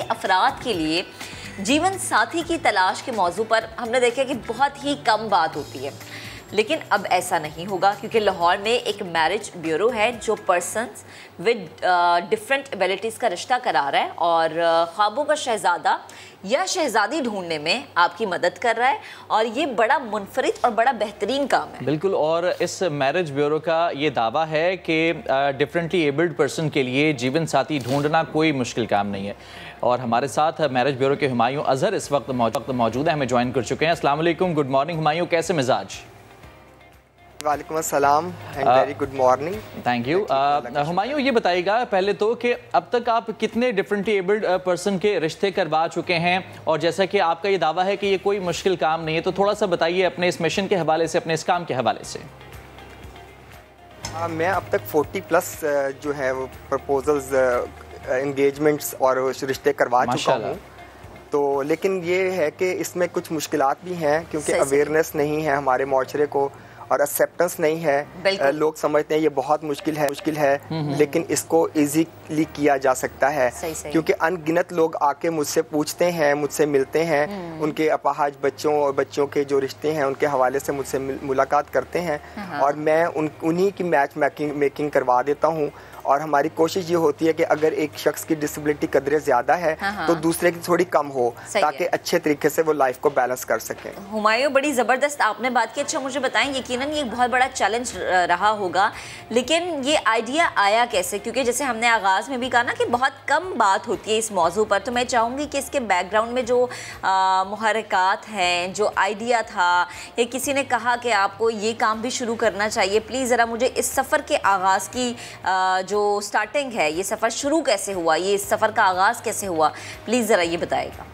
अफराद के लिए जीवन साथी की तलाश के मौजू पर हमने देखा कि बहुत ही कम बात होती है, लेकिन अब ऐसा नहीं होगा क्योंकि लाहौर में एक मैरिज ब्यूरो है जो पर्सन्स विद डिफरेंट एबिलिटीज़ का रिश्ता करा रहा है और ख्वाबों का शहज़ादा या शहज़ादी ढूंढने में आपकी मदद कर रहा है और ये बड़ा मुनफरिद और बड़ा बेहतरीन काम है। बिल्कुल, और इस मैरिज ब्यूरो का ये दावा है कि डिफरेंटली एबल्ड पर्सन के लिए जीवन साथी ढूंढना कोई मुश्किल काम नहीं है। और हमारे साथ मैरिज ब्यूरो के हुमायूं अजहर इस वक्त मौजूद है, हमें ज्वाइन कर चुके हैं। अस्सलाम वालेकुम, गुड मॉर्निंग हुमायूं, कैसे मिजाज? वालेकुम अस्सलाम and very good morning. Thank you. Humayun, ये बताइएगा पहले तो कि अब तक आप कितने डिफरेंटली एबल्ड पर्सन के रिश्ते करवा चुके हैं, और जैसा कि आपका ये दावा है कि ये कोई मुश्किल काम नहीं है, तो थोड़ा सा बताइए अपने इस मिशन के हवाले से, अपने इस काम के हवाले से। मैं अब तक 40+ जो है वो प्रपोजल्स, एंगेजमेंट्स और रिश्ते करवा चुका हूँ। तो लेकिन ये है कि इसमें कुछ मुश्किलात भी हैं क्योंकि अवेयरनेस नहीं है हमारे माशरे को और एक्सेप्टेंस नहीं है। लोग समझते हैं ये बहुत मुश्किल है लेकिन इसको इजीली किया जा सकता है। क्योंकि अनगिनत लोग आके मुझसे पूछते हैं, मुझसे मिलते हैं, उनके अपाहज बच्चों और बच्चों के जो रिश्ते हैं उनके हवाले से मुझसे मुलाकात करते हैं और मैं उन्हीं की मैच मेकिंग करवा देता हूँ। और हमारी कोशिश ये होती है कि अगर एक शख्स की डिसेबिलिटी कदरे ज़्यादा है तो दूसरे की थोड़ी कम हो ताकि अच्छे तरीके से वो लाइफ को बैलेंस कर सकें। हुमायूं, बड़ी ज़बरदस्त आपने बात की। अच्छा मुझे बताएं, यकीनन ये बहुत बड़ा चैलेंज रहा होगा, लेकिन ये आइडिया आया कैसे? क्योंकि जैसे हमने आगाज़ में भी कहा ना कि बहुत कम बात होती है इस मौजू पर, तो मैं चाहूँगी कि इसके बैकग्राउंड में जो मुहर्रिकात हैं, जो आइडिया था या किसी ने कहा कि आपको ये काम भी शुरू करना चाहिए, प्लीज़ ज़रा मुझे इस सफ़र के आगाज़ की जो स्टार्टिंग है, ये सफ़र शुरू कैसे हुआ, ये इस सफ़र का आगाज़ कैसे हुआ, प्लीज़ ज़रा ये बताएगा।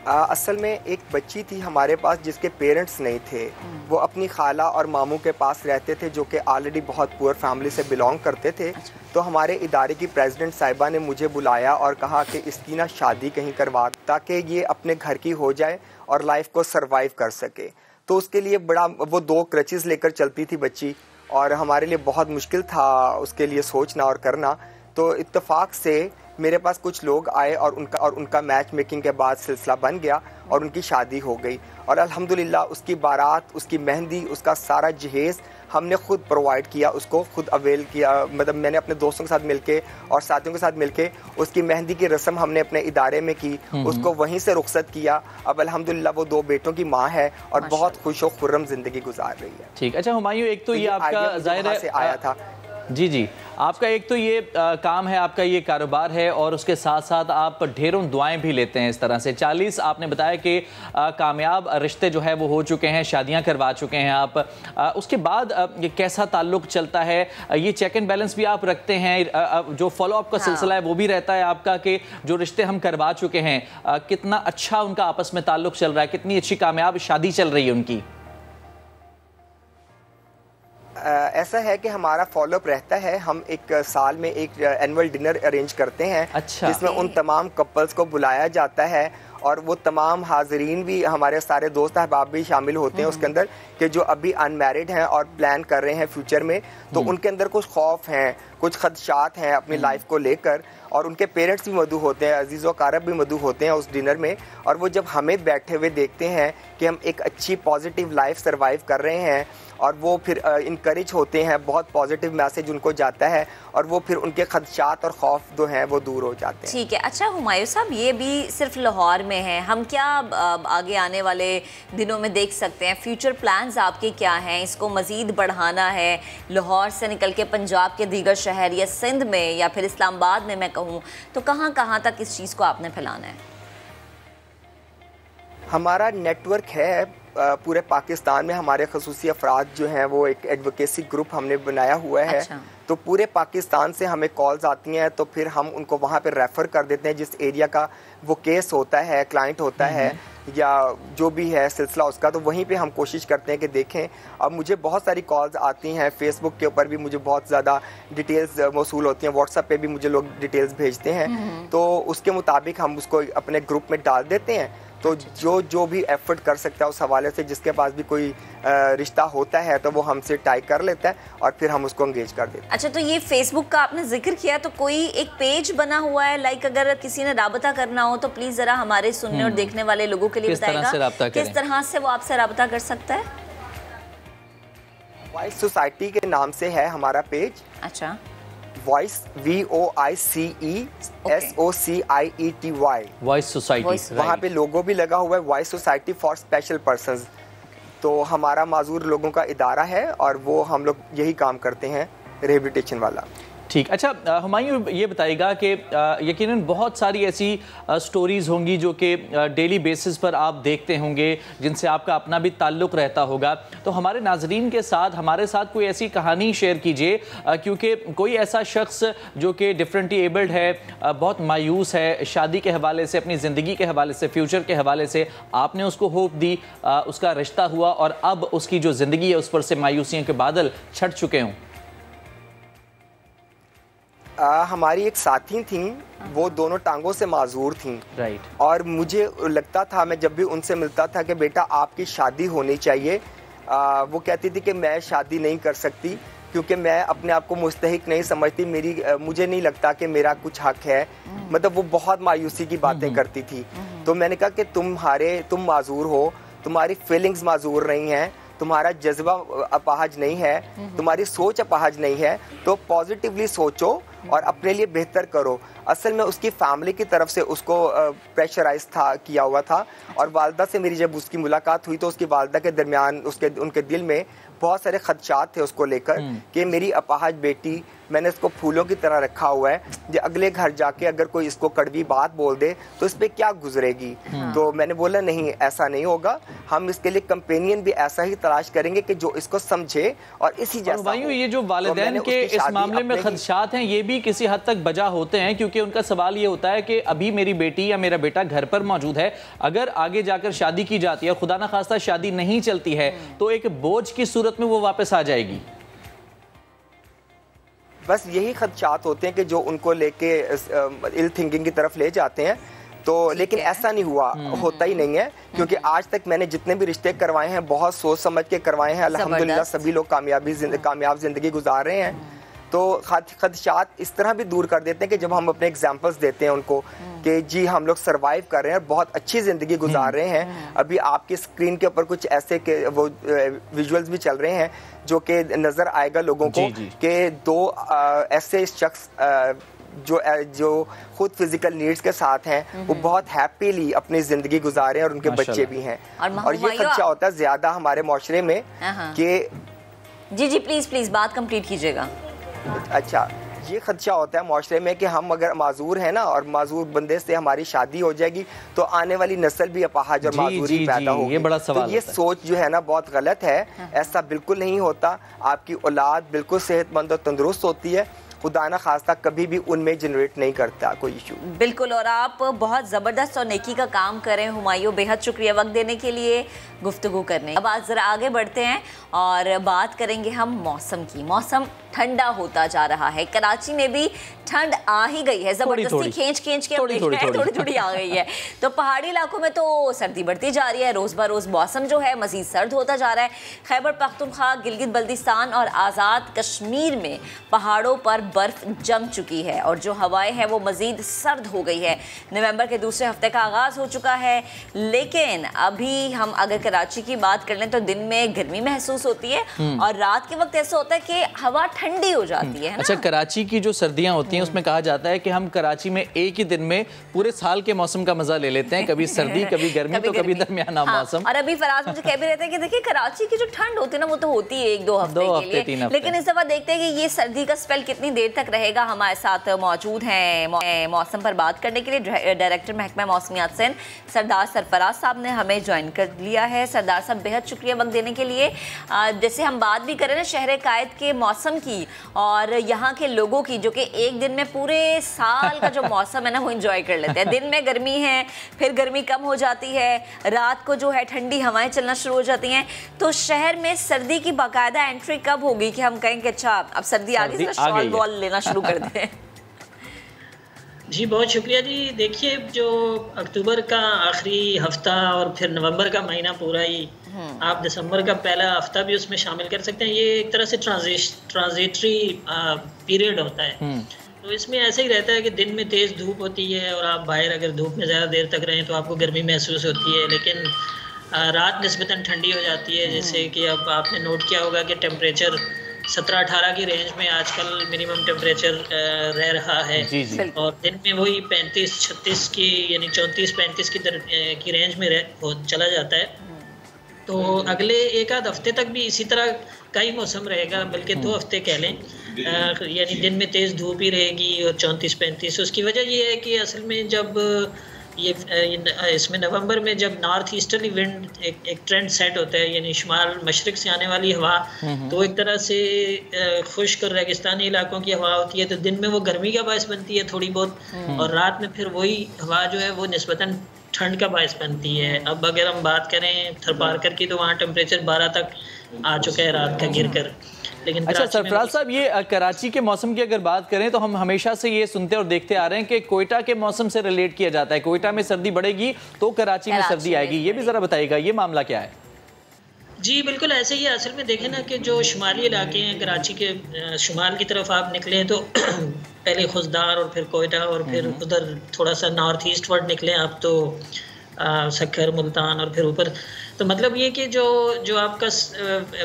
असल में एक बच्ची थी हमारे पास जिसके पेरेंट्स नहीं थे। वो अपनी खाला और मामू के पास रहते थे जो कि ऑलरेडी बहुत पुअर फैमिली से बिलोंग करते थे। तो हमारे इदारे की प्रेसिडेंट साहिबा ने मुझे बुलाया और कहा कि इसकी ना शादी कहीं करवा ताकि ये अपने घर की हो जाए और लाइफ को सरवाइव कर सके। तो उसके लिए बड़ा वो 2 क्रचेस लेकर चलती थी बच्ची और हमारे लिए बहुत मुश्किल था उसके लिए सोचना और करना। तो इत्तेफाक से मेरे पास कुछ लोग आए और उनका मैच मेकिंग के बाद सिलसिला बन गया और उनकी शादी हो गई। और अल्हम्दुलिल्लाह उसकी बारात, उसकी मेहंदी, उसका सारा जहेज़ हमने खुद प्रोवाइड किया, उसको खुद अवेल किया। मतलब मैंने अपने दोस्तों के साथ मिलके और साथियों के साथ मिलके उसकी मेहंदी की रस्म हमने अपने इदारे में की, उसको वहीं से रुखसत किया। अब अल्हम्दुलिल्लाह वो 2 बेटों की माँ है और बहुत खुश व खुर्रम जिंदगी गुजार रही है। ठीक। अच्छा हुमायूं, एक तो ये आपका ज़ाहिर है आया था। जी, आपका एक तो ये काम है, आपका ये कारोबार है और उसके साथ साथ आप ढेरों दुआएं भी लेते हैं। इस तरह से 40 आपने बताया कि कामयाब रिश्ते जो है वो हो चुके हैं, शादियां करवा चुके हैं आप। उसके बाद ये कैसा ताल्लुक चलता है? ये चेक एंड बैलेंस भी आप रखते हैं, जो फॉलो अप का सिलसिला है वो भी रहता है आपका कि जो रिश्ते हम करवा चुके हैं कितना अच्छा उनका आपस में ताल्लुक चल रहा है, कितनी अच्छी कामयाब शादी चल रही है उनकी? ऐसा है कि हमारा फॉलोअप रहता है। हम एक साल में एक एनुअल डिनर अरेंज करते हैं। अच्छा। जिसमें उन तमाम कपल्स को बुलाया जाता है और वो तमाम हाजरीन भी, हमारे सारे दोस्त अहबाब भी शामिल होते हैं उसके अंदर कि जो अभी अनमैरिड हैं और प्लान कर रहे हैं फ्यूचर में। तो उनके अंदर कुछ खौफ हैं, कुछ खदशात हैं अपनी लाइफ को लेकर, और उनके पेरेंट्स भी मौजूद होते हैं, अजीज़ व कारब भी मौजूद होते हैं उस डिनर में। और वो जब हमें बैठे हुए देखते हैं कि हम एक अच्छी पॉजिटिव लाइफ सर्वाइव कर रहे हैं और वो फिर इनकरेज होते हैं, बहुत पॉजिटिव मैसेज उनको जाता है और वो फिर उनके खदशात और खौफ जो हैं वो दूर हो जाते हैं। ठीक है। अच्छा हुमायूं साहब, ये भी सिर्फ लाहौर में है, हम क्या आगे आने वाले दिनों में देख सकते हैं? फ्यूचर प्लान्स आपके क्या हैं? इसको मज़ीद बढ़ाना है लाहौर से निकल के पंजाब के दीगर शहर या सिंध में या फिर इस्लामाबाद में मैं कहूँ तो कहाँ कहाँ तक इस चीज़ को आपने फैलाना है? हमारा नेटवर्क है पूरे पाकिस्तान में। हमारे खसूसी अफराद जो हैं वो एक एडवोकेसी ग्रुप हमने बनाया हुआ है। अच्छा। तो पूरे पाकिस्तान से हमें कॉल्स आती हैं तो फिर हम उनको वहाँ पे रेफ़र कर देते हैं जिस एरिया का वो केस होता है, क्लाइंट होता है या जो भी है सिलसिला उसका। तो वहीं पे हम कोशिश करते हैं कि देखें। अब मुझे बहुत सारी कॉल्स आती हैं, फेसबुक के ऊपर भी मुझे बहुत ज़्यादा डिटेल्स मौसूल होती हैं, व्हाट्सएप पे भी मुझे लोग डिटेल्स भेजते हैं। तो उसके मुताबिक हम उसको अपने ग्रुप में डाल देते हैं। तो जो भी एफर्ट कर सकता है उस हवाले से, जिसके पास भी कोई रिश्ता होता है तो वो हमसे टाई कर लेता है और फिर हम उसको एंगेज कर देते हैं। अच्छा, तो ये फेसबुक का आपने जिक्र किया, तो कोई एक पेज बना हुआ है, लाइक अगर किसी ने राबता करना हो तो प्लीज जरा हमारे सुनने और देखने वाले लोगों के लिए बताएगा किस तरह से वो आपसे राबता कर सकता है? वॉइस सोसाइटी के नाम से है हमारा पेज। अच्छा, voice VOICE SOCIETY voice society, वहाँ पे लोगो भी लगा हुआ है, voice society for special persons. तो हमारा माजूर लोगों का इदारा है और वो हम लोग यही काम करते हैं, रिहेबिलिटेशन वाला। ठीक। अच्छा हुमायूं, ये बताइएगा कि यकीनन बहुत सारी ऐसी स्टोरीज़ होंगी जो कि डेली बेसिस पर आप देखते होंगे, जिनसे आपका अपना भी ताल्लुक़ रहता होगा। तो हमारे नाजरीन के साथ, हमारे साथ कोई ऐसी कहानी शेयर कीजिए, क्योंकि कोई ऐसा शख्स जो कि डिफरेंटली एबल्ड है, बहुत मायूस है शादी के हवाले से, अपनी ज़िंदगी के हवाले से, फ्यूचर के हवाले से, आपने उसको होप दी, उसका रिश्ता हुआ और अब उसकी जो ज़िंदगी है उस पर से मायूसियों के बादल छट चुके हों। हमारी एक साथी थी, वो दोनों टांगों से माजूर थी। राइट। और मुझे लगता था, मैं जब भी उनसे मिलता था, कि बेटा आपकी शादी होनी चाहिए। वो कहती थी कि मैं शादी नहीं कर सकती क्योंकि मैं अपने आप को मुस्तहिक नहीं समझती, मुझे नहीं लगता कि मेरा कुछ हक है। मतलब वो बहुत मायूसी की बातें करती थी। तो मैंने कहा कि तुम माजूर हो, तुम्हारी फीलिंग्स माजूर नहीं हैं, तुम्हारा जज्बा अपाहज नहीं है, तुम्हारी सोच अपाहज नहीं है, तो पॉजिटिवली सोचो और अपने लिए बेहतर करो। असल में उसकी फैमिली की तरफ से उसको प्रेशराइज किया हुआ था। और वालदा से मेरी जब उसकी मुलाकात हुई तो उसकी वालदा के दरमियान उनके दिल में बहुत सारे खदशात थे उसको लेकर कि मेरी अपाहज बेटी, मैंने इसको फूलों की तरह रखा हुआ है, जो अगले घर जाके अगर कोई इसको कड़वी बात बोल दे तो इस पर क्या गुजरेगी। तो मैंने बोला नहीं, ऐसा नहीं होगा, हम इसके लिए कंपेनियन भी ऐसा ही तलाश करेंगे कि जो इसको समझे और इसी जैसा हो। ये जो वालिदैन के इस मामले में खदशात हैं, ये भी किसी हद तक बजा होते हैं, क्योंकि उनका सवाल ये होता है कि अभी मेरी बेटी या मेरा बेटा घर पर मौजूद है, अगर आगे जाकर शादी की जाती है, खुदा ना खास्ता शादी नहीं चलती है, तो एक बोझ की सूरत में वो वापस आ जाएगी। बस यही खदशात होते हैं कि जो उनको लेके इल थिंकिंग की तरफ ले जाते हैं। तो लेकिन ऐसा नहीं हुआ, होता ही नहीं है, क्योंकि आज तक मैंने जितने भी रिश्ते करवाए हैं बहुत सोच समझ के करवाए हैं। अल्हम्दुलिल्लाह सभी लोग कामयाब जिंदगी गुजार रहे हैं। तो खदशात इस तरह भी दूर कर देते हैं कि जब हम अपने एग्जाम्पल्स देते हैं उनको कि जी हम लोग सर्वाइव कर रहे हैं और बहुत अच्छी ज़िंदगी गुजार रहे हैं। अभी आपकी स्क्रीन के ऊपर कुछ ऐसे के वो विजुअल्स भी चल रहे हैं जो कि नज़र आएगा लोगों को कि दो ऐसे शख्स जो खुद फिजिकल नीड्स के साथ हैं, वो बहुत हैप्पीली अपनी ज़िंदगी गुजारे और उनके बच्चे भी हैं। और ये खदशा होता है ज़्यादा हमारे माशरे में कि जी प्लीज़ बात कंप्लीट कीजिएगा। अच्छा, ये खदशा होता है माशरे में कि हम अगर माजूर हैं ना और माजूर बंदे से हमारी शादी हो जाएगी तो आने वाली नस्ल भी अपाहज और माजूरी पैदा होगी। ये बड़ा सवाल तो ये सोच जो है ना बहुत गलत है। ऐसा बिल्कुल नहीं होता। आपकी औलाद बिल्कुल सेहतमंद और तंदुरुस्त होती है, खुदा ना खास्ता कभी भी उनमें जनरेट नहीं करता कोई इशू। बिल्कुल, और आप बहुत ज़बरदस्त और नेकी का काम करें हुमायूं, बेहद शुक्रिया वक्त देने के लिए, गुफ्तगू करने। अब आज ज़रा आगे बढ़ते हैं और बात करेंगे हम मौसम की। मौसम ठंडा होता जा रहा है, कराची में भी ठंड आ ही गई है, जबरदस्ती खींच के थोड़ी आ गई है। तो पहाड़ी इलाकों में तो सर्दी बढ़ती जा रही है, रोज़ ब रोज़ मौसम जो है मज़ीद सर्द होता जा रहा है। खैबर पख्तूनख्वा, गिलगित बल्तिस्तान और आज़ाद कश्मीर में पहाड़ों पर बर्फ़ जम चुकी है और जो हवाएं हैं वो मज़ीद सर्द हो गई है। नवंबर के दूसरे हफ्ते का आगाज़ हो चुका है, लेकिन अभी हम अगर कराची की बात कर लें तो दिन में गर्मी महसूस होती है और रात के वक्त ऐसा होता है कि हवा ठंडी हो जाती है। अच्छा, कराची की जो सर्दियां होती हैं उसमें कहा जाता है कि हम कराची में एक ही दिन में पूरे साल के मौसम का मजा ले लेते हैं, कभी सर्दी कभी गर्मी तो कभी दरमियाना मौसम। और अभी फराज मुझे कह भी रहते हैं कि देखिए कराची की जो ठंड होती है ना वो तो होती है 1-2 हफ्ते के लिए, लेकिन इस दफा देखते हैं कि ये सर्दी का स्पेल कितनी देर तक रहेगा। हमारे साथ मौजूद हैं मौसम पर बात करने के लिए डायरेक्टर महकमा मौसमियात सिंध सरदार सरफराज साहब ने हमें ज्वाइन कर लिया है। सरदार साहब बेहद शुक्रिया वक्त देने के लिए। जैसे हम बात भी करें ना शहर कायद के मौसम की और यहाँ के लोगों की, जो कि एक दिन में पूरे साल का जो मौसम है ना वो एंजॉय कर लेते हैं। दिन में गर्मी है, फिर गर्मी कम हो जाती है, रात को जो है ठंडी हवाएं चलना शुरू हो जाती हैं। तो शहर में सर्दी की बाकायदा एंट्री कब होगी कि हम कहेंगे अच्छा अब सर्दी आ गई, शॉल बॉल लेना शुरू कर दें? जी बहुत शुक्रिया जी। देखिए जो अक्टूबर का आखिरी हफ्ता और फिर नवंबर का महीना पूरा ही, आप दिसंबर का पहला हफ्ता भी उसमें शामिल कर सकते हैं। ये एक तरह से ट्रांजिटरी पीरियड होता है। तो इसमें ऐसा ही रहता है कि दिन में तेज़ धूप होती है और आप बाहर अगर धूप में ज़्यादा देर तक रहें तो आपको गर्मी महसूस होती है, लेकिन रात निस्बतन ठंडी हो जाती है। जैसे कि अब आपने नोट किया होगा कि टेम्परेचर 17-18 की रेंज में आजकल मिनिमम टेम्परेचर रह रहा है। जी। और दिन में वही 35-36 की यानी 34-35 की रेंज में चला जाता है। तो अगले एक आध हफ्ते तक भी इसी तरह का ही मौसम रहेगा, बल्कि 2 हफ्ते कह लें। यानी दिन में तेज़ धूप ही रहेगी और 34-35। उसकी वजह ये है कि असल में जब ये इसमें नवंबर में जब नॉर्थ ईस्टर्ली विंड एक ट्रेंड सेट होता है, यानी शुमाल मशरक से आने वाली हवा, तो एक तरह से खुश्क और रेगिस्तानी इलाकों की हवा होती है, तो दिन में वो गर्मी का बायस बनती है थोड़ी बहुत, और रात में फिर वही हवा जो है वो निस्बतन ठंड का बायस बनती है। अब अगर हम बात करें थरपारकर की, तो वहाँ टेम्परेचर 12 तक आ चुका है रात का गिर कर। लेकिन अच्छा सरफराज साहब, ये कराची के मौसम की अगर बात करें तो हम हमेशा से ये सुनते और देखते आ रहे हैं कि कोयटा के मौसम से रिलेट किया जाता है, कोयटा में सर्दी बढ़ेगी तो कराची में सर्दी आएगी। ये भी जरा बताइएगा, ये मामला क्या है? जी बिल्कुल ऐसे ही है। असल में देखें ना कि जो शुमाली इलाके हैं, कराची के शुमाल की तरफ आप निकलें तो पहले खुजदार और फिर कोयटा और फिर उधर थोड़ा सा नॉर्थ ईस्ट वर्ड निकलें आप तो सक्खर, मुल्तान और फिर ऊपर। तो मतलब ये कि जो आपका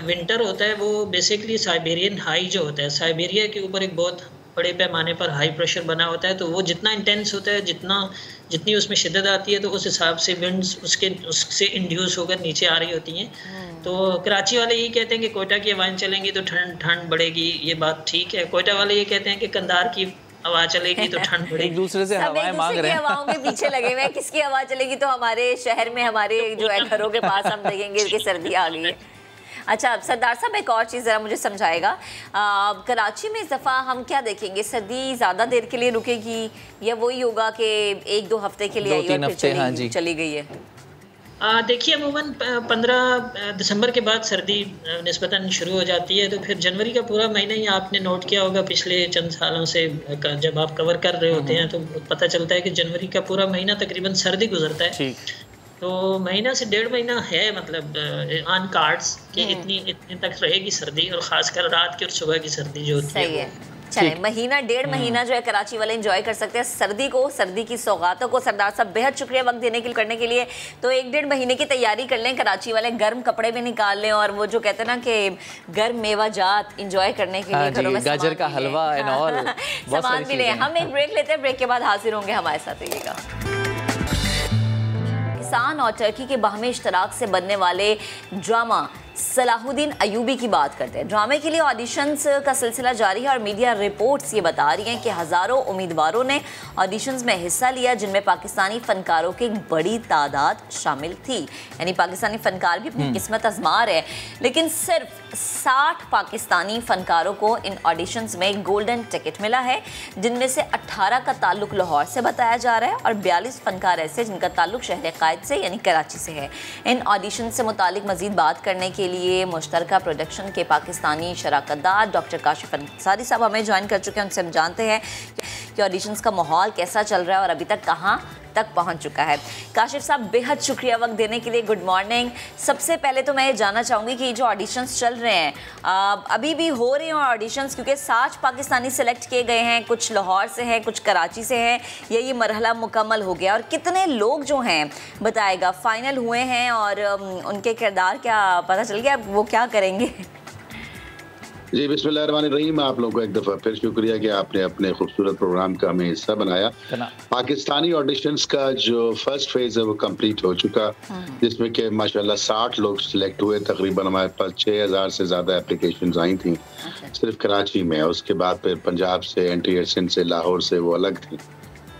विंटर होता है वो बेसिकली साइबेरियन हाई जो होता है, साइबेरिया के ऊपर एक बहुत बड़े पैमाने पर हाई प्रेशर बना होता है। तो वो जितना इंटेंस होता है, जितनी उसमें शिद्दत आती है, तो उस हिसाब से विंड्स उससे इंड्यूस होकर नीचे आ रही होती हैं। तो कराची वाले ये कहते हैं कि कोयटा की हवाएं चलेंगी तो ठंड बढ़ेगी, ये बात ठीक है। कोयटा वाले ये कहते हैं कि कंधार की हवा चलेगी तो ठंड बढ़ेगी। एक दूसरे से हवाएं मांग रहे हैं, हवाओं के पीछे लगे हुए हैं, किसकी हवा चलेगी तो हमारे शहर में, हमारे जो है घरों के पास हम देखेंगे कि सर्दी आ गई है। अच्छा सरदार साहब, एक और चीज़ ज़रा मुझे समझाएगा, कराची में इस दफ़ा हम क्या देखेंगे? सर्दी ज़्यादा देर के लिए रुकेगी या वही होगा कि 1-2 हफ्ते के लिए आई और फिर चली गई है? देखिए अमूमन 15 दिसंबर के बाद सर्दी निस्बतन शुरू हो जाती है। तो फिर जनवरी का पूरा महीना ही आपने नोट किया होगा पिछले चंद सालों से, जब आप कवर कर रहे होते हैं तो पता चलता है कि जनवरी का पूरा महीना तकरीबन सर्दी गुजरता है। तो महीना से 1.5 महीना है मतलब ऑन कार्ड्स कि इतनी तक रहेगी सर्दी, और ख़ासकर रात की और सुबह की सर्दी जो होती है। चले महीना 1.5 महीना जो है कराची वाले एंजॉय कर सकते हैं सर्दी को, सर्दी की सौगातों को। सरदार साहब बेहद शुक्रिया वक्त करने के लिए। तो 1-1.5 महीने की तैयारी कर लें कराची वाले, गर्म कपड़े भी निकाल लें और वो जो कहते हैं ना कि गर्म मेवा जात एंजॉय करने के लिए घरों में गाजर का हलवा एंड ऑल सामान भी लें। हम एक ब्रेक लेते हैं, ब्रेक के बाद हाजिर होंगे, हमारे साथ रहिएगा। पाकिस्तान और टर्की के बाहमी इश्तराक से बनने वाले ड्रामा सलाहुद्दीन अयूबी की बात करते हैं। ड्रामे के लिए ऑडिशंस का सिलसिला जारी है और मीडिया रिपोर्ट्स ये बता रही हैं कि हज़ारों उम्मीदवारों ने ऑडिशंस में हिस्सा लिया, जिनमें पाकिस्तानी फ़नकारों की एक बड़ी तादाद शामिल थी। यानी पाकिस्तानी फ़नकार भी अपनी किस्मत आजमा रहे हैं, लेकिन सिर्फ 60 पाकिस्तानी फ़नकारों को इन ऑडिशंस में गोल्डन टिकट मिला है, जिनमें से 18 का ताल्लुक लाहौर से बताया जा रहा है और 42 फ़नकार ऐसे जिनका ताल्लुक शहर कायद से यानी कराची से है। इन ऑडिशन से मुतालिक मज़ीद बात करने के लिए मुश्तरका प्रोडक्शन के पाकिस्तानी शराकतदार डॉक्टर काशिफ अंसारी साहब हमें ज्वाइन कर चुके हैं। उनसे हम जानते हैं कि ऑडिशंस का माहौल कैसा चल रहा है और अभी तक कहाँ तक पहुंच चुका है। काशिफ साहब बेहद शुक्रिया वक्त देने के लिए, गुड मॉर्निंग। सबसे पहले तो मैं ये जानना चाहूँगी कि जो ऑडिशंस चल रहे हैं अभी भी हो रहे हैं ऑडिशंस, क्योंकि 60 पाकिस्तानी सिलेक्ट किए गए हैं, कुछ लाहौर से हैं, कुछ कराची से हैं, ये मरहला मुकम्मल हो गया और कितने लोग जो हैं बताएगा फाइनल हुए हैं और उनके किरदार क्या पता चल गया, वो क्या करेंगे? जी बिस्मिल्लाहिर्रहमानिर्रहीम। आप लोगों को एक दफ़ा फिर शुक्रिया कि आपने अपने खूबसूरत प्रोग्राम का हमें हिस्सा बनाया। पाकिस्तानी ऑडिशंस का जो फर्स्ट फेज़ है वो कंप्लीट हो चुका, जिसमें कि माशाल्लाह 60 लोग सिलेक्ट हुए। तकरीबन हमारे पास 6000 से ज़्यादा एप्लीकेशंस आई थी सिर्फ कराची में। उसके बाद फिर पंजाब से, एंटी एशियन से, लाहौर से वो अलग थी।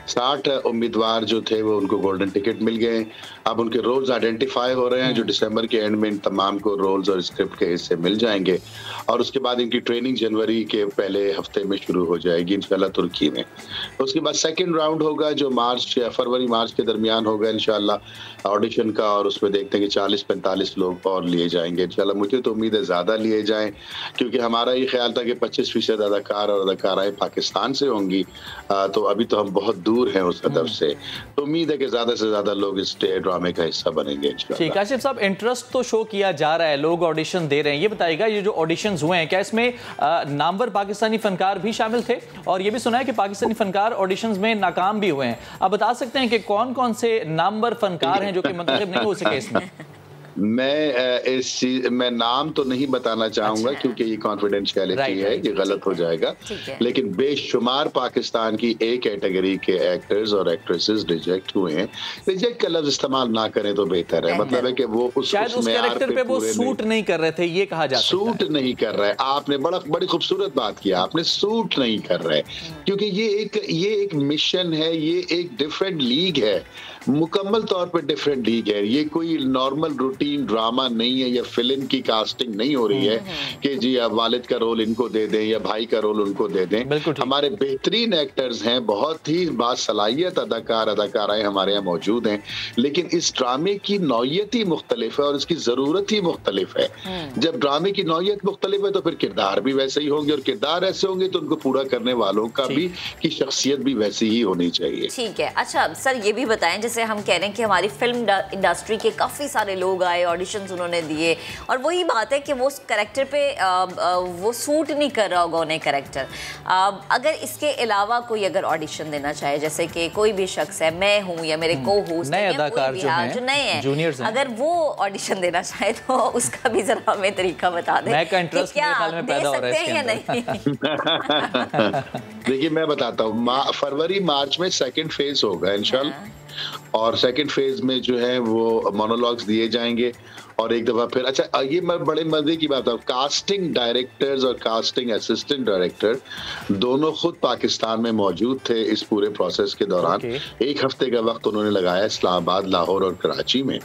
60 उम्मीदवार जो थे वो उनको गोल्डन टिकट मिल गए। अब उनके रोल्स आइडेंटिफाई हो रहे हैं, जो दिसंबर के एंड में इन तमाम को रोल्स और स्क्रिप्ट के हिस्से मिल जाएंगे और उसके बाद इनकी ट्रेनिंग जनवरी के पहले हफ्ते में शुरू हो जाएगी इंशाल्लाह तुर्की में। उसके बाद सेकंड राउंड होगा जो मार्च या फरवरी मार्च के दरमियान होगा इंशाल्लाह ऑडिशन का, और उसमें देखते हैं कि 40-45 लोग और लिए जाएंगे इंशाल्लाह। मुझे तो उम्मीद है ज़्यादा लिए जाएं, क्योंकि हमारा ये ख्याल था कि 25% अदाकार और अदाकाराएं पाकिस्तान से होंगी, तो अभी तो हम बहुत दूर हैं उस हदफ से। तो उम्मीद है कि ज़्यादा से ज़्यादा लोग इस ड्रामे का हिस्सा बनेंगे इंशाल्लाह। ठीक, काशिफ साहब इंटरेस्ट तो शो किया जा रहा है, लोग ऑडिशन दे रहे हैं, ये बताइएगा ये जो ऑडिशंस हुए हैं क्या इसमें नामवर पाकिस्तानी फनकार भी शामिल थे? और ये भी सुना है कि पाकिस्तानी फनकार ऑडिशंस में नाकाम भी हुए हैं। आप बता सकते हैं कि कौन कौन से नामवर फनकार हैं जो कि मुंतखब नहीं हो सके इसमें? मैं नाम तो नहीं बताना चाहूंगा, अच्छा, क्योंकि ये कॉन्फिडेंशियलिटी है, ये गलत हो जाएगा। लेकिन बेशुमार पाकिस्तान की एक कैटेगरी के एक्टर्स और एक्ट्रेसेस रिजेक्ट हुए हैं। रिजेक्ट का लफ्ज इस्तेमाल ना करें तो बेहतर है, मतलब है कि वो उस कैरेक्टर पे वो सूट नहीं कर रहे थे, ये कहा जा सकता है। सूट नहीं कर रहा है, आपने बड़ी खूबसूरत बात किया, आपने सूट नहीं कर रहे, क्योंकि ये एक मिशन है, ये एक डिफरेंट लीग है, मुकम्मल तौर पे डिफरेंट लीग है। ये कोई नॉर्मल रूटीन ड्रामा नहीं है, या फिल्म की कास्टिंग नहीं हो रही है कि जी अब वालिद का रोल इनको दे दें या भाई का रोल उनको दे दें। हमारे बेहतरीन एक्टर्स हैं, बहुत ही बासलाहियत अदाकार अदाकाराएं हमारे यहाँ मौजूद हैं, लेकिन इस ड्रामे की नौयत ही मुख्तलिफ है और इसकी जरूरत ही मुख्तलिफ है। जब ड्रामे की नौयत मुख्तलिफ है तो फिर किरदार भी वैसे ही होंगे, और किरदार ऐसे होंगे तो उनको पूरा करने वालों का भी की शख्सियत भी वैसी ही होनी चाहिए। ठीक है, अच्छा सर ये भी बताएं, जैसे हम कह रहे हैं कि हमारी फिल्म इंडस्ट्री के काफ़ी सारे लोग आए, ऑडिशंस उन्होंने दिए, और वही बात है कि वो उस कैरेक्टर पे वो सूट नहीं कर रहा होगा उन्हें कैरेक्टर। अगर इसके अलावा कोई अगर ऑडिशन देना चाहे, जैसे कि कोई भी शख्स है, मैं हूँ या मेरे को होस्ट नए अदाकार जो नए हैं जूनियर्स, अगर वो ऑडिशन देना चाहे तो उसका भी जरा हमें तरीका बता दें, क्या दे सकते हैं या नहीं? देखिए मैं बताता हूँ, फरवरी मार्च में सेकंड फेज होगा इंशाल्लाह, और सेकंड फेज में जो है वो मोनोलॉग्स दिए जाएंगे, और एक दफा फिर अच्छा ये मैं बड़े मजे की बात है, कास्टिंग डायरेक्टर्स और कास्टिंग असिस्टेंट डायरेक्टर दोनों खुद पाकिस्तान में मौजूद थे इस पूरे प्रोसेस के दौरान। एक हफ्ते का वक्त उन्होंने लगाया इस्लामाबाद, लाहौर और कराची में,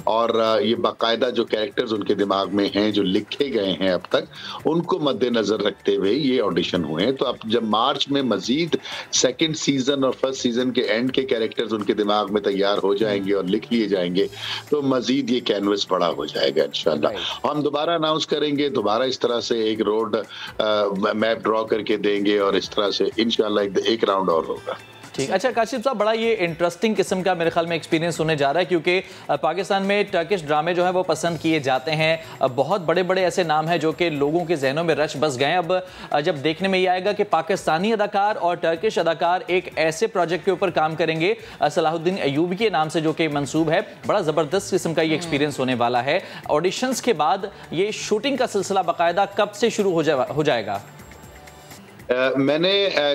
और ये बाकायदा जो कैरेक्टर्स उनके दिमाग में हैं जो लिखे गए हैं अब तक, उनको मद्देनजर रखते हुए ये ऑडिशन हुए हैं। तो अब जब मार्च में मजीद सेकेंड सीजन और फर्स्ट सीजन के एंड के कैरेक्टर्स उनके दिमाग में तैयार हो जाएंगे और लिख लिए जाएंगे, तो मजीद ये कैनवस बड़ा हो जाएगा इंशाल्लाह। हम दोबारा अनाउंस करेंगे, दोबारा इस तरह से एक रोड मैप ड्रॉ करके देंगे, और इस तरह से इंशाल्लाह एक राउंड और होगा। ठीक, अच्छा काशिफ साहब बड़ा ये इंटरेस्टिंग किस्म का मेरे ख्याल में एक्सपीरियंस होने जा रहा है, क्योंकि पाकिस्तान में टर्किश ड्रामे जो है वो पसंद किए जाते हैं। बहुत बड़े बड़े ऐसे नाम हैं जो कि लोगों के जहनों में रच बस गए। अब जब देखने में ये आएगा कि पाकिस्तानी अदाकार और टर्किश अदाकार एक ऐसे प्रोजेक्ट के ऊपर काम करेंगे सलाहुद्दीन अयूबी के नाम से जो कि मंसूब है, बड़ा ज़बरदस्त किस्म का ये एक्सपीरियंस होने वाला है। ऑडिशंस के बाद ये शूटिंग का सिलसिला बाकायदा कब से शुरू हो जाएगा? मैंने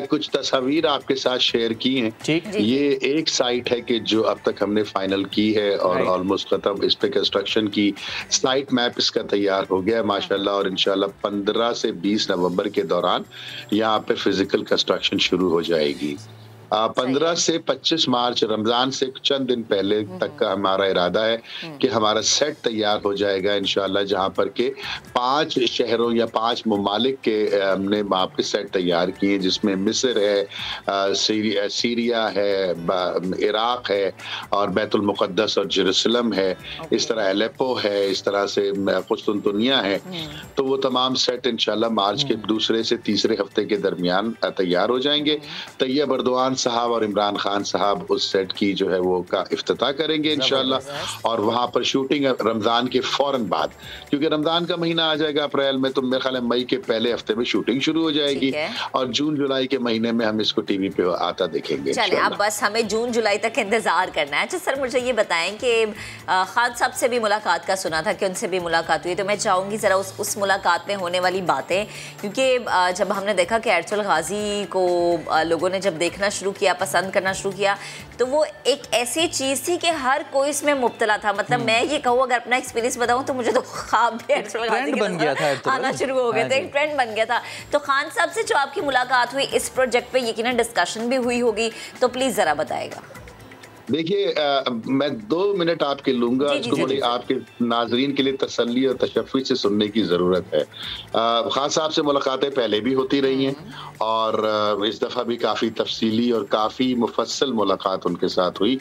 कुछ तस्वीर आपके साथ शेयर की हैं। ये एक साइट है कि जो अब तक हमने फाइनल की है और ऑलमोस्ट खत्म, इस पे कंस्ट्रक्शन की साइट मैप इसका तैयार हो गया है माशाल्लाह, और इंशाल्लाह 15 से 20 नवंबर के दौरान यहाँ पे फिजिकल कंस्ट्रक्शन शुरू हो जाएगी। 15 से 25 मार्च रमजान से चंद दिन पहले तक का हमारा इरादा है कि हमारा सेट तैयार हो जाएगा इंशाल्लाह, जहां पर के 5 शहरों या 5 ममालिक के हमने वहाँ पे सेट तैयार किए, जिसमें मिस्र है, सीरिया है, इराक है, और बैतुल मुक़द्दस और जेरूसलम है, इस तरह एलेपो है, इस तरह से कुस्तुनतुनिया है। तो वो तमाम सेट इंशाल्लाह मार्च के दूसरे से तीसरे हफ्ते के दरमियान तैयार हो जाएंगे। तैयब अर्दवान साहब और इमरान खान साहब उस सेट की जो है वो का इफ्तिताह करेंगे इंशाल्लाह, और वहाँ पर शूटिंग रमजान के फौरन बाद, क्योंकि रमजान का महीना आ जाएगा अप्रैल में, तो मेरे ख्याल है मई के पहले हफ्ते में शूटिंग शुरू हो जाएगी, और जून जुलाई के महीने में हम इसको टीवी पे आता देखेंगे। चलिए अब बस हमें जून जुलाई तक इंतजार करना है। अच्छा सर मुझे ये बताएं कि खान साहब से भी मुलाकात का सुना था कि उनसे भी मुलाकात हुई, तो मैं चाहूँगी ज़रा उस मुलाकात में होने वाली बातें, क्योंकि जब हमने देखा कि एरसुल गाजी को लोगों ने जब देखना शुरू किया, पसंद करना शुरू किया, तो वो एक ऐसी चीज़ थी कि हर कोई इसमें मुब्तला था। मतलब मैं ये कहूँ, अगर अपना एक्सपीरियंस बताऊँ तो मुझे तो ख्वाब भी बन गया था, आना शुरू हो गए थे, एक ट्रेंड बन गया था। तो खान साहब से जो आपकी मुलाकात हुई इस प्रोजेक्ट पे, यकीनन डिस्कशन भी हुई होगी, तो प्लीज़ ज़रा बताएगा। देखिए, मैं 2 मिनट आपके लूंगा, इसको बड़ी आपके नाजरीन के लिए तसल्ली और तशफ़्फ़ी से सुनने की ज़रूरत है। खान साहब से मुलाकातें पहले भी होती रही हैं और इस दफ़ा भी काफ़ी तफसीली और काफ़ी मुफस्सल मुलाकात उनके साथ हुई।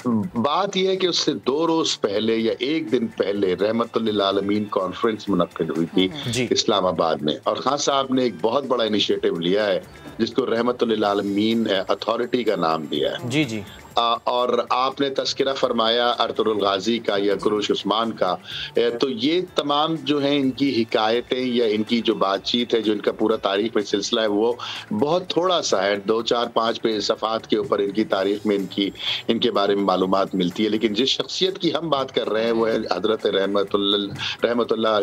बात यह है कि उससे 2 रोज़ पहले या 1 दिन पहले रहमतुल्लिल आलमीन कॉन्फ्रेंस मुनक्किद हुई थी इस्लामाबाद में, और खान साहब ने एक बहुत बड़ा इनिशिएटिव लिया है जिसको रहमतुल्लिल आलमीन अथॉरिटी का नाम दिया है। जी जी। और आपने तस्करा फरमाया अर्तुगरुल गाजी का या कुरूश उस्मान का, तो ये तमाम जो है इनकी हिकायतें या इनकी जो बातचीत है, जो इनका पूरा तारीख में सिलसिला है, वो बहुत थोड़ा सा है। 2, 4, 5 पे सफ़ात के ऊपर इनकी तारीख में इनके बारे में मालूमात मिलती है। लेकिन जिस शख्सियत की हम बात कर रहे हैं वो है हजरत रहमतुल्लाह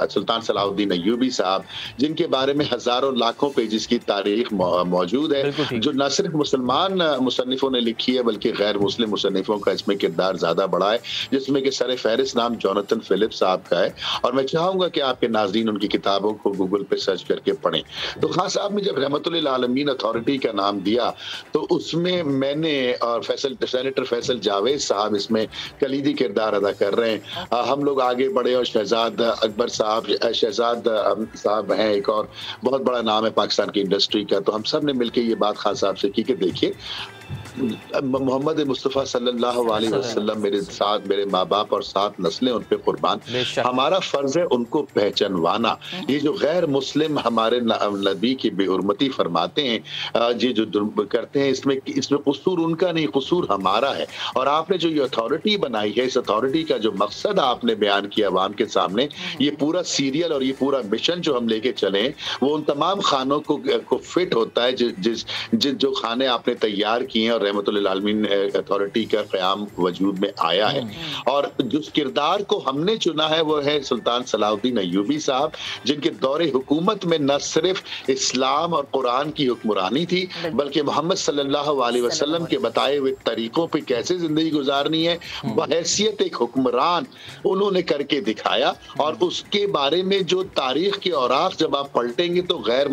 सुल्तान सलाहुद्दीन अय्यूबी साहब, जिनके बारे में हज़ारों लाखों पेजेस की तारीख मौजूद है, जो न सिर्फ मुसलमान मुसन्निफों ने लिखी है बल्कि गैर मुस्लिम मुसन्निफों का इसमें किरदार ज्यादा बड़ा है, जिसमें कि सर फहरिस्त नाम जोनाथन फिलिप्स साहब का है। और मैं चाहूंगा कि आपके नाज़रीन उनकी किताबों को गूगल पे सर्च करके पढ़ें। तो खान साहब ने जब रहमतुल्लिल आलमीन अथॉरिटी का नाम दिया तो उसमें मैंने और सेनेटर फैसल जावेद साहब इसमें कलीदी किरदार अदा कर रहे हैं। हम लोग आगे बढ़े और शहजाद अकबर साहब, शहजाद साहब हैं, एक और बहुत बड़ा नाम है पाकिस्तान की इंडस्ट्री का। तो हम सब ने मिलकर ये बात खान साहब से की कि देखिए, मोहम्मद मुस्तफ़ा सल्लल्लाहु अलैहि वसल्लम मेरे साथ, मेरे माँ बाप और 7 नस्लें उन पे कुर्बान, हमारा फर्ज है उनको पहचानवाना। ये जो गैर मुस्लिम हमारे नबी की बेहुरमती फरमाते हैं, ये जो करते हैं, इसमें कसूर उनका नहीं, कसूर हमारा है। और आपने जो ये अथॉरिटी बनाई है, इस अथॉरिटी का जो मकसद आपने बयान किया अवाम के सामने, ये पूरा सीरियल और ये पूरा मिशन जो हम लेके चले वो उन तमाम खानों को फिट होता है जो खाने आपने तैयार किए हैं और रहमतुल्लिल आलमीन अथॉरिटी का क़याम वजूद में आया है। और जिस किरदार को हमने चुना है वो है सुल्तान सलाहुद्दीन अय्यूबी साहब, जिनके दौरे हुकूमत में न सिर्फ इस्लाम और कुरान की हुक्मरानी थी बल्कि मोहम्मद सल्लल्लाहु अलैहि वसल्लम के बताए हुए तरीकों पे कैसे जिंदगी गुजारनी है बहैसियत एक हुक्मरान उन्होंने करके दिखाया। और उसके बारे में जो तारीख के औराक जब आप पलटेंगे तो गैर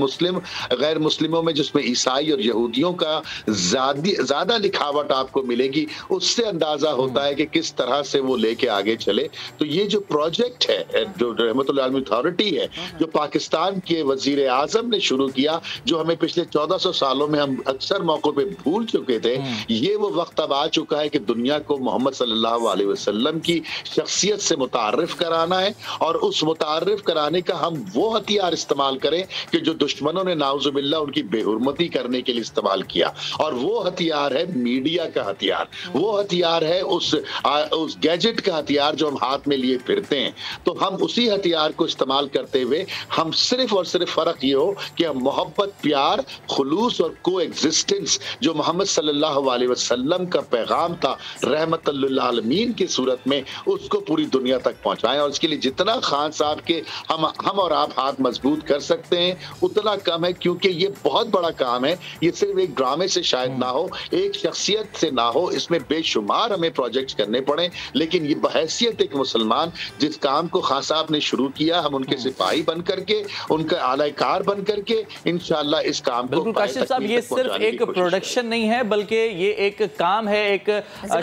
मुस्लिमों में जिसमें ईसाई और यहूदियों का ज्यादा लिखावट आपको मिलेगी, उससे अंदाजा होता है कि किस तरह से वो लेके आगे चले। तो ये जो प्रोजेक्ट है, जो रहमतुल्लाह आलमीन अथॉरिटी है, जो पाकिस्तान के वजीर आजम ने शुरू किया, जो हमें पिछले 1400 सालों में हम अक्सर मौकों पे भूल चुके थे, ये वो वक्त अब आ चुका है कि दुनिया को मोहम्मद सल्लल्लाहु अलैहि वसल्लम की शख्सियत से मुतारिफ कराना है। और उस मुतारिफ कराने का हम वो हथियार इस्तेमाल करें कि जो दुश्मनों ने नाउजुबिल्लाह उनकी बेहुरमती करने के लिए इस्तेमाल किया। और वो हथियार है मीडिया का हथियार, वो हथियार है उस गैजेट का हथियार जो हम हाथ में लिए फिरते हैं। तो हम उसी हथियार को इस्तेमाल करते हुए हम सिर्फ और सिर्फ फर्क ये हो कि हम मोहब्बत, प्यार, खुलूस और को एग्जिस्टेंस जो मोहम्मद सल्लल्लाहु अलैहि वसल्लम का पैगाम था रहमतुल लिल आलमीन की सूरत में, उसको पूरी दुनिया तक पहुंचाएं। और इसके लिए जितना खान साहब के हम और आप हाथ मजबूत कर सकते हैं उतना कम है, क्योंकि ये बहुत बड़ा काम है। ये सिर्फ एक ड्रामे से शायद ना हो, एक शख्सियत से ना हो, इसमें बेशुमार हमें प्रोजेक्ट्स करने पड़े। लेकिन ये बहैसियत एक मुसलमान जिस काम को खान साहब ने शुरू किया, हम उनके सिपाही बन करके, उनका आलाकार बन करके इंशाअल्लाह इस काम को काशिफ साहब, ये सिर्फ एक प्रोडक्शन नहीं है बल्कि ये एक काम है, एक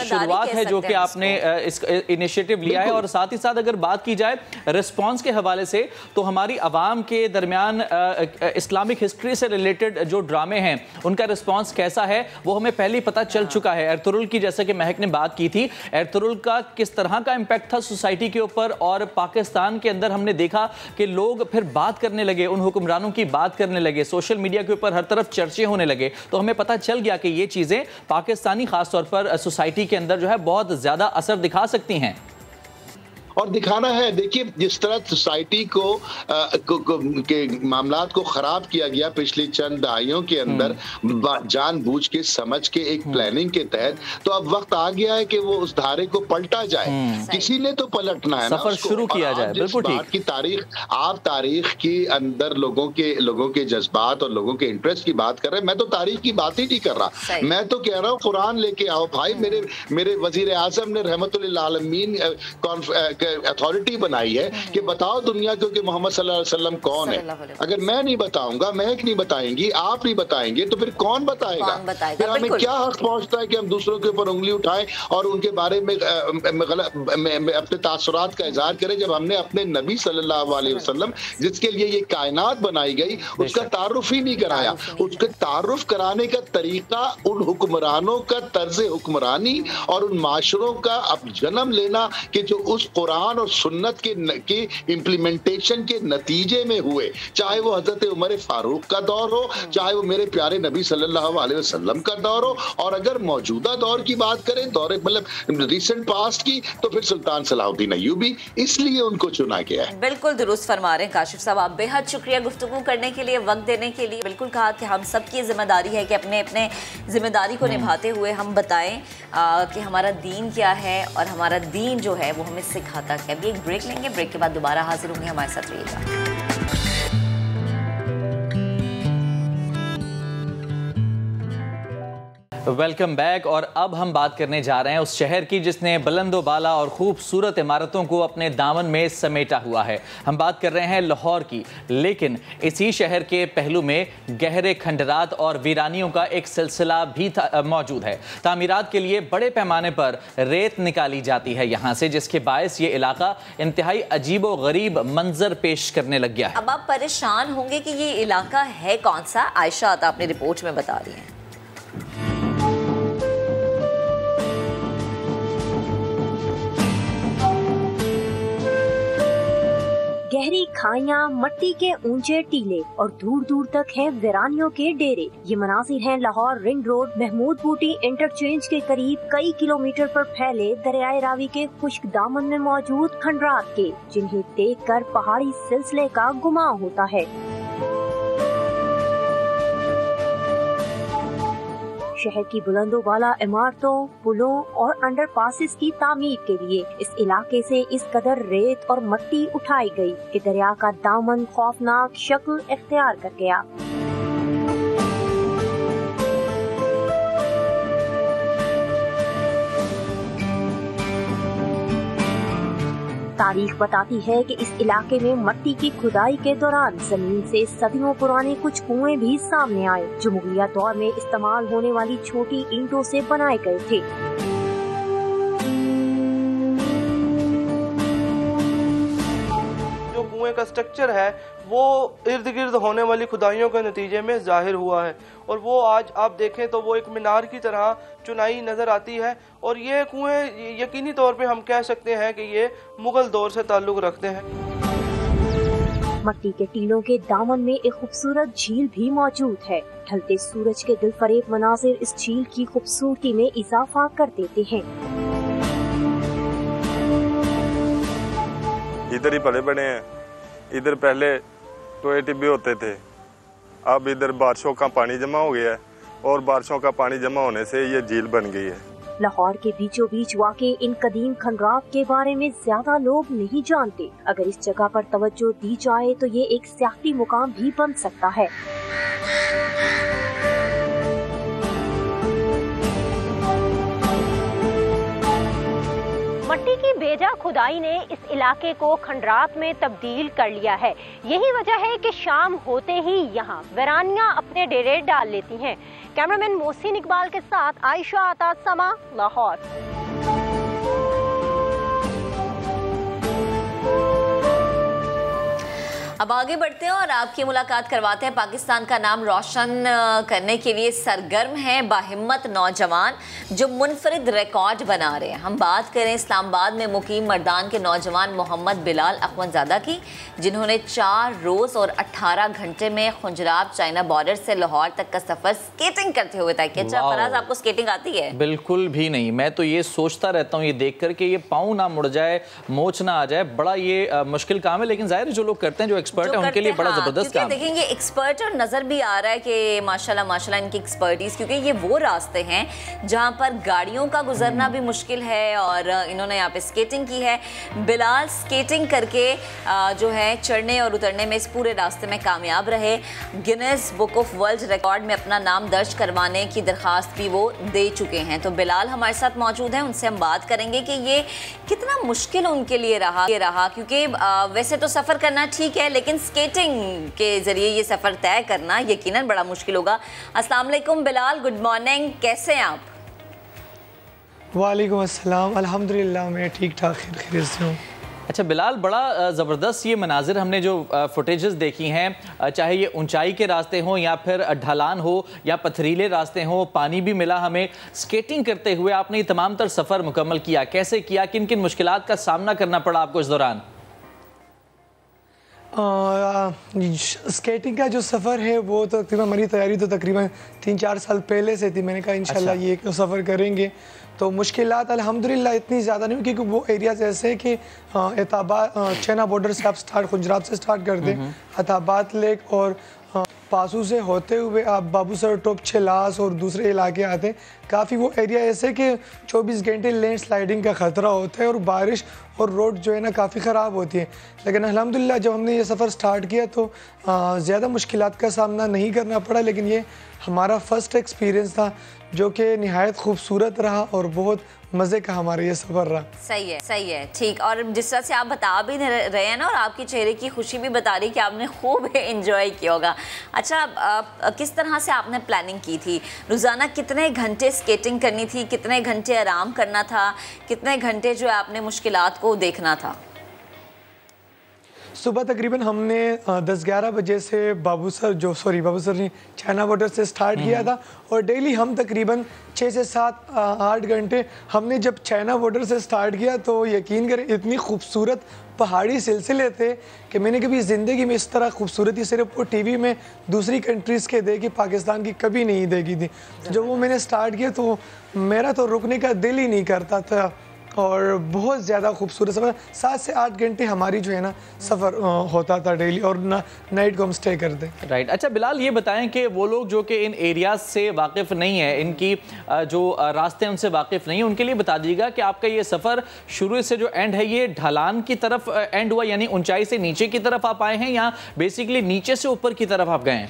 शुरुआत है जो कि आपने इस इनिशिएटिव लिया है। और साथ ही साथ अगर बात की जाए रिस्पांस के हवाले से, तो हमारी आवाम के दरमियान इस्लामिक हिस्ट्री से रिलेटेड जो ड्रामे हैं उनका रिस्पांस कैसा है वो हमें पहले ही पता चल चुका है। एर्तुगरुल की, जैसे कि महक ने बात की थी, एर्तुगरुल का किस तरह का इम्पैक्ट था सोसाइटी के ऊपर, और पाकिस्तान के अंदर हमने देखा कि लोग फिर बात करने लगे, उन हुक्मरानों की बात करने लगे, सोशल मीडिया के ऊपर हर तरफ चर्चे होने लगे। तो हमें पता चल गया कि ये चीज़ें पाकिस्तानी खासतौर पर सोसाइटी के अंदर जो है बहुत ज़्यादा असर दिखा सकती हैं। और दिखाना है। देखिए जिस तरह सोसाइटी के मामलात को खराब किया गया पिछली चंद दहाइयों के अंदर जानबूझ के समझ के एक प्लानिंग के तहत, तो अब वक्त आ गया है कि वो उस धारे को पलटा जाए। किसी ने तो पलटना है, सफर शुरू किया जाए। बिल्कुल ठीक। की तारीख, आप तारीख के अंदर लोगों के जज्बात और लोगों के इंटरेस्ट की बात कर रहे हैं। मैं तो तारीख की बात ही नहीं कर रहा, मैं तो कह रहा हूँ कुरान लेके आओ भाई। मेरे वजीर आजम ने रहमतुल्लिल आलमीन अथॉरिटी बनाई है कि बताओ दुनिया को कि मोहम्मद सल्लल्लाहु अलैहि वसल्लम कौन है। अगर मैं नहीं बताऊंगा, महक नहीं बताएंगी, आप नहीं बताएंगे, तो फिर कौन बताएगा? फिर हमें क्या हक पहुंचता है कि हम दूसरों के ऊपर उंगली उठाएं और उनके बारे में अपने तासुरात का इजहार करें, जब हमने अपने नबी सल्लल्लाहु अलैहि वसल्लम जिसके लिए ये कायनात बनाई गई उसका तारुफ ही नहीं कराया। उसके तारुफ कराने का तरीका, उन हुक्मरानों का तर्ज हुक्मरानी और उन माशरों का अब जन्म लेना कि जो उस कुरान और सुन्नत के इम्प्लीमेंटेशन के नतीजे में हुए, चाहे वो हजरत उमर फारूक का दौर हो, चाहे वो मेरे प्यारे नबी सल्लल्लाहु अलैहि वसल्लम का दौर हो, और अगर मौजूदा दौर की बात करें, दौर मतलब रिसेंट पास्ट की, तो फिर सुल्तान सलाहुद्दीन अय्यूबी, इसलिए उनको चुना गया है। बिल्कुल दुरुस्त फरमा रहे हैं काशिफ साहब, आप बेहद शुक्रिया गुफ्तगू करने के लिए, वक्त देने के लिए। बिल्कुल कहा कि हम सबकी जिम्मेदारी है कि अपने अपने जिम्मेदारी को निभाते हुए हम बताएं कि हमारा दीन क्या है और हमारा दीन जो है वो हमें सिखाता क्या। अभी एक ब्रेक लेंगे, ब्रेक के बाद दोबारा हाजिर होंगे, हमारे साथ रहिएगा। Welcome back. और अब हम बात करने जा रहे हैं उस शहर की जिसने बुलंदो बाला और खूबसूरत इमारतों को अपने दामन में समेटा हुआ है। हम बात कर रहे हैं लाहौर की, लेकिन इसी शहर के पहलू में गहरे खंडरात और वीरानियों का एक सिलसिला भी मौजूद है। तामीरात के लिए बड़े पैमाने पर रेत निकाली जाती है यहाँ से, जिसके बायस ये इलाका इंतहाई अजीबो गरीब मंजर पेश करने लग गया है। अब आप परेशान होंगे कि ये इलाका है कौन सा। आयशा आता अपनी रिपोर्ट में बता रही हैं। गहरी खाइयां, मिट्टी के ऊंचे टीले और दूर दूर तक हैं वीरानियों के डेरे। ये मनाजिर हैं लाहौर रिंग रोड महमूद बूटी इंटरचेंज के करीब कई किलोमीटर पर फैले दरियाए रावी के खुश्क दामन में मौजूद खंडरात के, जिन्हें देखकर पहाड़ी सिलसिले का गुमान होता है। शहर की बुलंदोबाला इमारतों, पुलों और अंडरपासेस की तामीर के लिए इस इलाके से इस कदर रेत और मिट्टी उठाई गई कि दरिया का दामन खौफनाक शक्ल इख्तियार कर गया। तारीख बताती है कि इस इलाके में मिट्टी की खुदाई के दौरान जमीन से सदियों पुराने कुछ कुएं भी सामने आए, जो मुगलिया दौर में इस्तेमाल होने वाली छोटी ईंटों से बनाए गए थे। जो कुएं का स्ट्रक्चर है वो इर्द गिर्द होने वाली खुदाइयों के नतीजे में जाहिर हुआ है, और वो आज आप देखें तो वो एक मीनार की तरह चुनाई नज़र आती है। और ये कुएं यकीनी तौर पे हम कह सकते हैं कि ये मुगल दौर से ताल्लुक़ रखते हैं। मिट्टी के टीलों के दामन में एक खूबसूरत झील भी मौजूद है। ढलते सूरज के दिलफरेब मनाजिर इस झील की खूबसूरती में इजाफा कर देते हैं। इधर ही पले बने हैं, इधर पहले टोए टिब्बे होते थे, अब इधर बारिशों का पानी जमा हो गया है और बारिशों का पानी जमा होने से ये झील बन गई है। लाहौर के बीचों बीच वाक़े इन कदीम खंडरात के बारे में ज्यादा लोग नहीं जानते। अगर इस जगह पर तवज्जो दी जाए तो ये एक सियाहती मुकाम भी बन सकता है। मिट्टी की बेजा खुदाई ने इस इलाके को खंडरात में तब्दील कर लिया है। यही वजह है कि शाम होते ही यहाँ वीरानियां अपने डेरे डाल लेती हैं। कैमरामैन मोहसिन इकबाल के साथ आयशा आता, समा, लाहौर। अब आगे बढ़ते हैं और आपकी मुलाकात करवाते हैं पाकिस्तान का नाम रोशन करने के लिए सरगर्म हैं बाहिम्मत नौजवान जो मुनफरिद रिकॉर्ड बना रहे हैं। हम बात करें इस्लामाबाद में मुकीम मर्दान के नौजवान मोहम्मद बिलाल अखवंजादा की, जिन्होंने 4 रोज़ और 18 घंटे में खुंजराब चाइना बॉर्डर से लाहौर तक का सफ़र स्केटिंग करते हुए तय किया। अच्छा फराज, आपको स्केटिंग आती है? बिल्कुल भी नहीं। मैं तो ये सोचता रहता हूँ ये देख कर के ये पाँव ना मुड़ जाए, मोच ना आ जाए, बड़ा ये मुश्किल काम है। लेकिन जाहिर है जो लोग करते हैं, जो एक्सपर्ट है, उनके लिए बड़ा जबरदस्त काम है। देखेंगे एक्सपर्ट और नजर भी आ रहा है कि माशाल्लाह माशाल्लाह इनकी एक्सपर्टीज, क्योंकि ये वो रास्ते हैं जहां पर गाड़ियों का गुजरना भी मुश्किल है और इन्होंने यहाँ पे स्केटिंग की है। बिलाल स्केटिंग करके जो है चढ़ने और उतरने में इस पूरे रास्ते में कामयाब रहे। Guinness book of world record में अपना नाम दर्ज करवाने की दरख्वास्त भी वो दे चुके हैं। तो बिलाल हमारे साथ मौजूद हैं, उनसे हम बात करेंगे कि ये कितना मुश्किल उनके लिए रहा क्योंकि वैसे तो सफ़र करना ठीक है, लेकिन स्केटिंग के ज़रिए ये सफ़र तय करना यकीनन बड़ा मुश्किल होगा। अस्सलाम वालेकुम बिलाल, गुड मॉर्निंग, कैसे हैं आप? वालेकुम अस्सलाम, अल्हम्दुलिल्लाह मैं ठीक ठाक खैरियत से हूँ। अच्छा बिलाल, बड़ा ज़बरदस्त ये मनाजिर हमने जो फुटेजेस देखी हैं, चाहे ये ऊंचाई के रास्ते हों या फिर ढलान हो या पथरीले रास्ते हों, पानी भी मिला हमें, स्केटिंग करते हुए आपने ये तमाम तर सफ़र मुकम्मल किया, कैसे किया, किन किन मुश्किलात का सामना करना पड़ा आपको इस दौरान? स्केटिंग का जो सफ़र है वो तो तकरीबन हमारी तैयारी तो तकरीबन 3-4 साल पहले से थी। मैंने कहा इंशाल्लाह ये सफ़र करेंगे, तो मुश्किलात अल्हम्दुलिल्लाह इतनी ज़्यादा नहीं, क्योंकि वो एरियाज़ ऐसे हैं कि चाइना बॉर्डर से आप खुंजराब से स्टार्ट कर दें, अताबाद लेक और पासू से होते हुए आप बाबूसर टॉप, छलास और दूसरे इलाके आते हैं। काफ़ी वो एरिया ऐसे कि 24 घंटे लैंड स्लाइडिंग का ख़तरा होता है और बारिश और रोड जो है ना काफ़ी ख़राब होती है। लेकिन अल्हम्दुलिल्लाह जब हमने ये सफ़र स्टार्ट किया तो ज़्यादा मुश्किलात का सामना नहीं करना पड़ा, लेकिन ये हमारा फ़र्स्ट एक्सपीरियंस था जो कि निहायत खूबसूरत रहा और बहुत मज़े का हमारा ये सफ़र रहा। सही है, ठीक। और जिस तरह से आप बता भी रहे हैं ना, और आपकी चेहरे की खुशी भी बता रही कि आपने खूब एंजॉय किया होगा। अच्छा, किस तरह से आपने प्लानिंग की थी? रोज़ाना कितने घंटे स्केटिंग करनी थी, कितने घंटे आराम करना था, कितने घंटे जो है आपने मुश्किलात को देखना था? सुबह तकरीबन हमने 10-11 बजे से बाबूसर नहीं, चाइना बॉर्डर से स्टार्ट किया था और डेली हम तकरीबन 6 से 7-8 घंटे हमने जब चाइना बॉर्डर से स्टार्ट किया तो यकीन करें इतनी खूबसूरत पहाड़ी सिलसिले थे कि मैंने कभी ज़िंदगी में इस तरह खूबसूरती सिर्फ वो टीवी में दूसरी कंट्रीज़ के देखी, पाकिस्तान की कभी नहीं देखी थी। जब वो मैंने स्टार्ट किया तो मेरा तो रुकने का दिल ही नहीं करता था और बहुत ज़्यादा खूबसूरत सफ़र। 7 से 8 घंटे हमारी जो है ना सफ़र होता था डेली, और नाइट को हम स्टे करते। राइट। अच्छा बिलाल, ये बताएं कि वो लोग जो कि इन एरियाज से वाकिफ़ नहीं है, इनकी जो रास्ते उनसे वाकिफ़ नहीं है, उनके लिए बता दीजिएगा कि आपका ये सफ़र शुरू से जो एंड है ये ढलान की तरफ एंड हुआ, यानी ऊंचाई से नीचे की तरफ आप आए हैं या बेसिकली नीचे से ऊपर की तरफ आप गए हैं?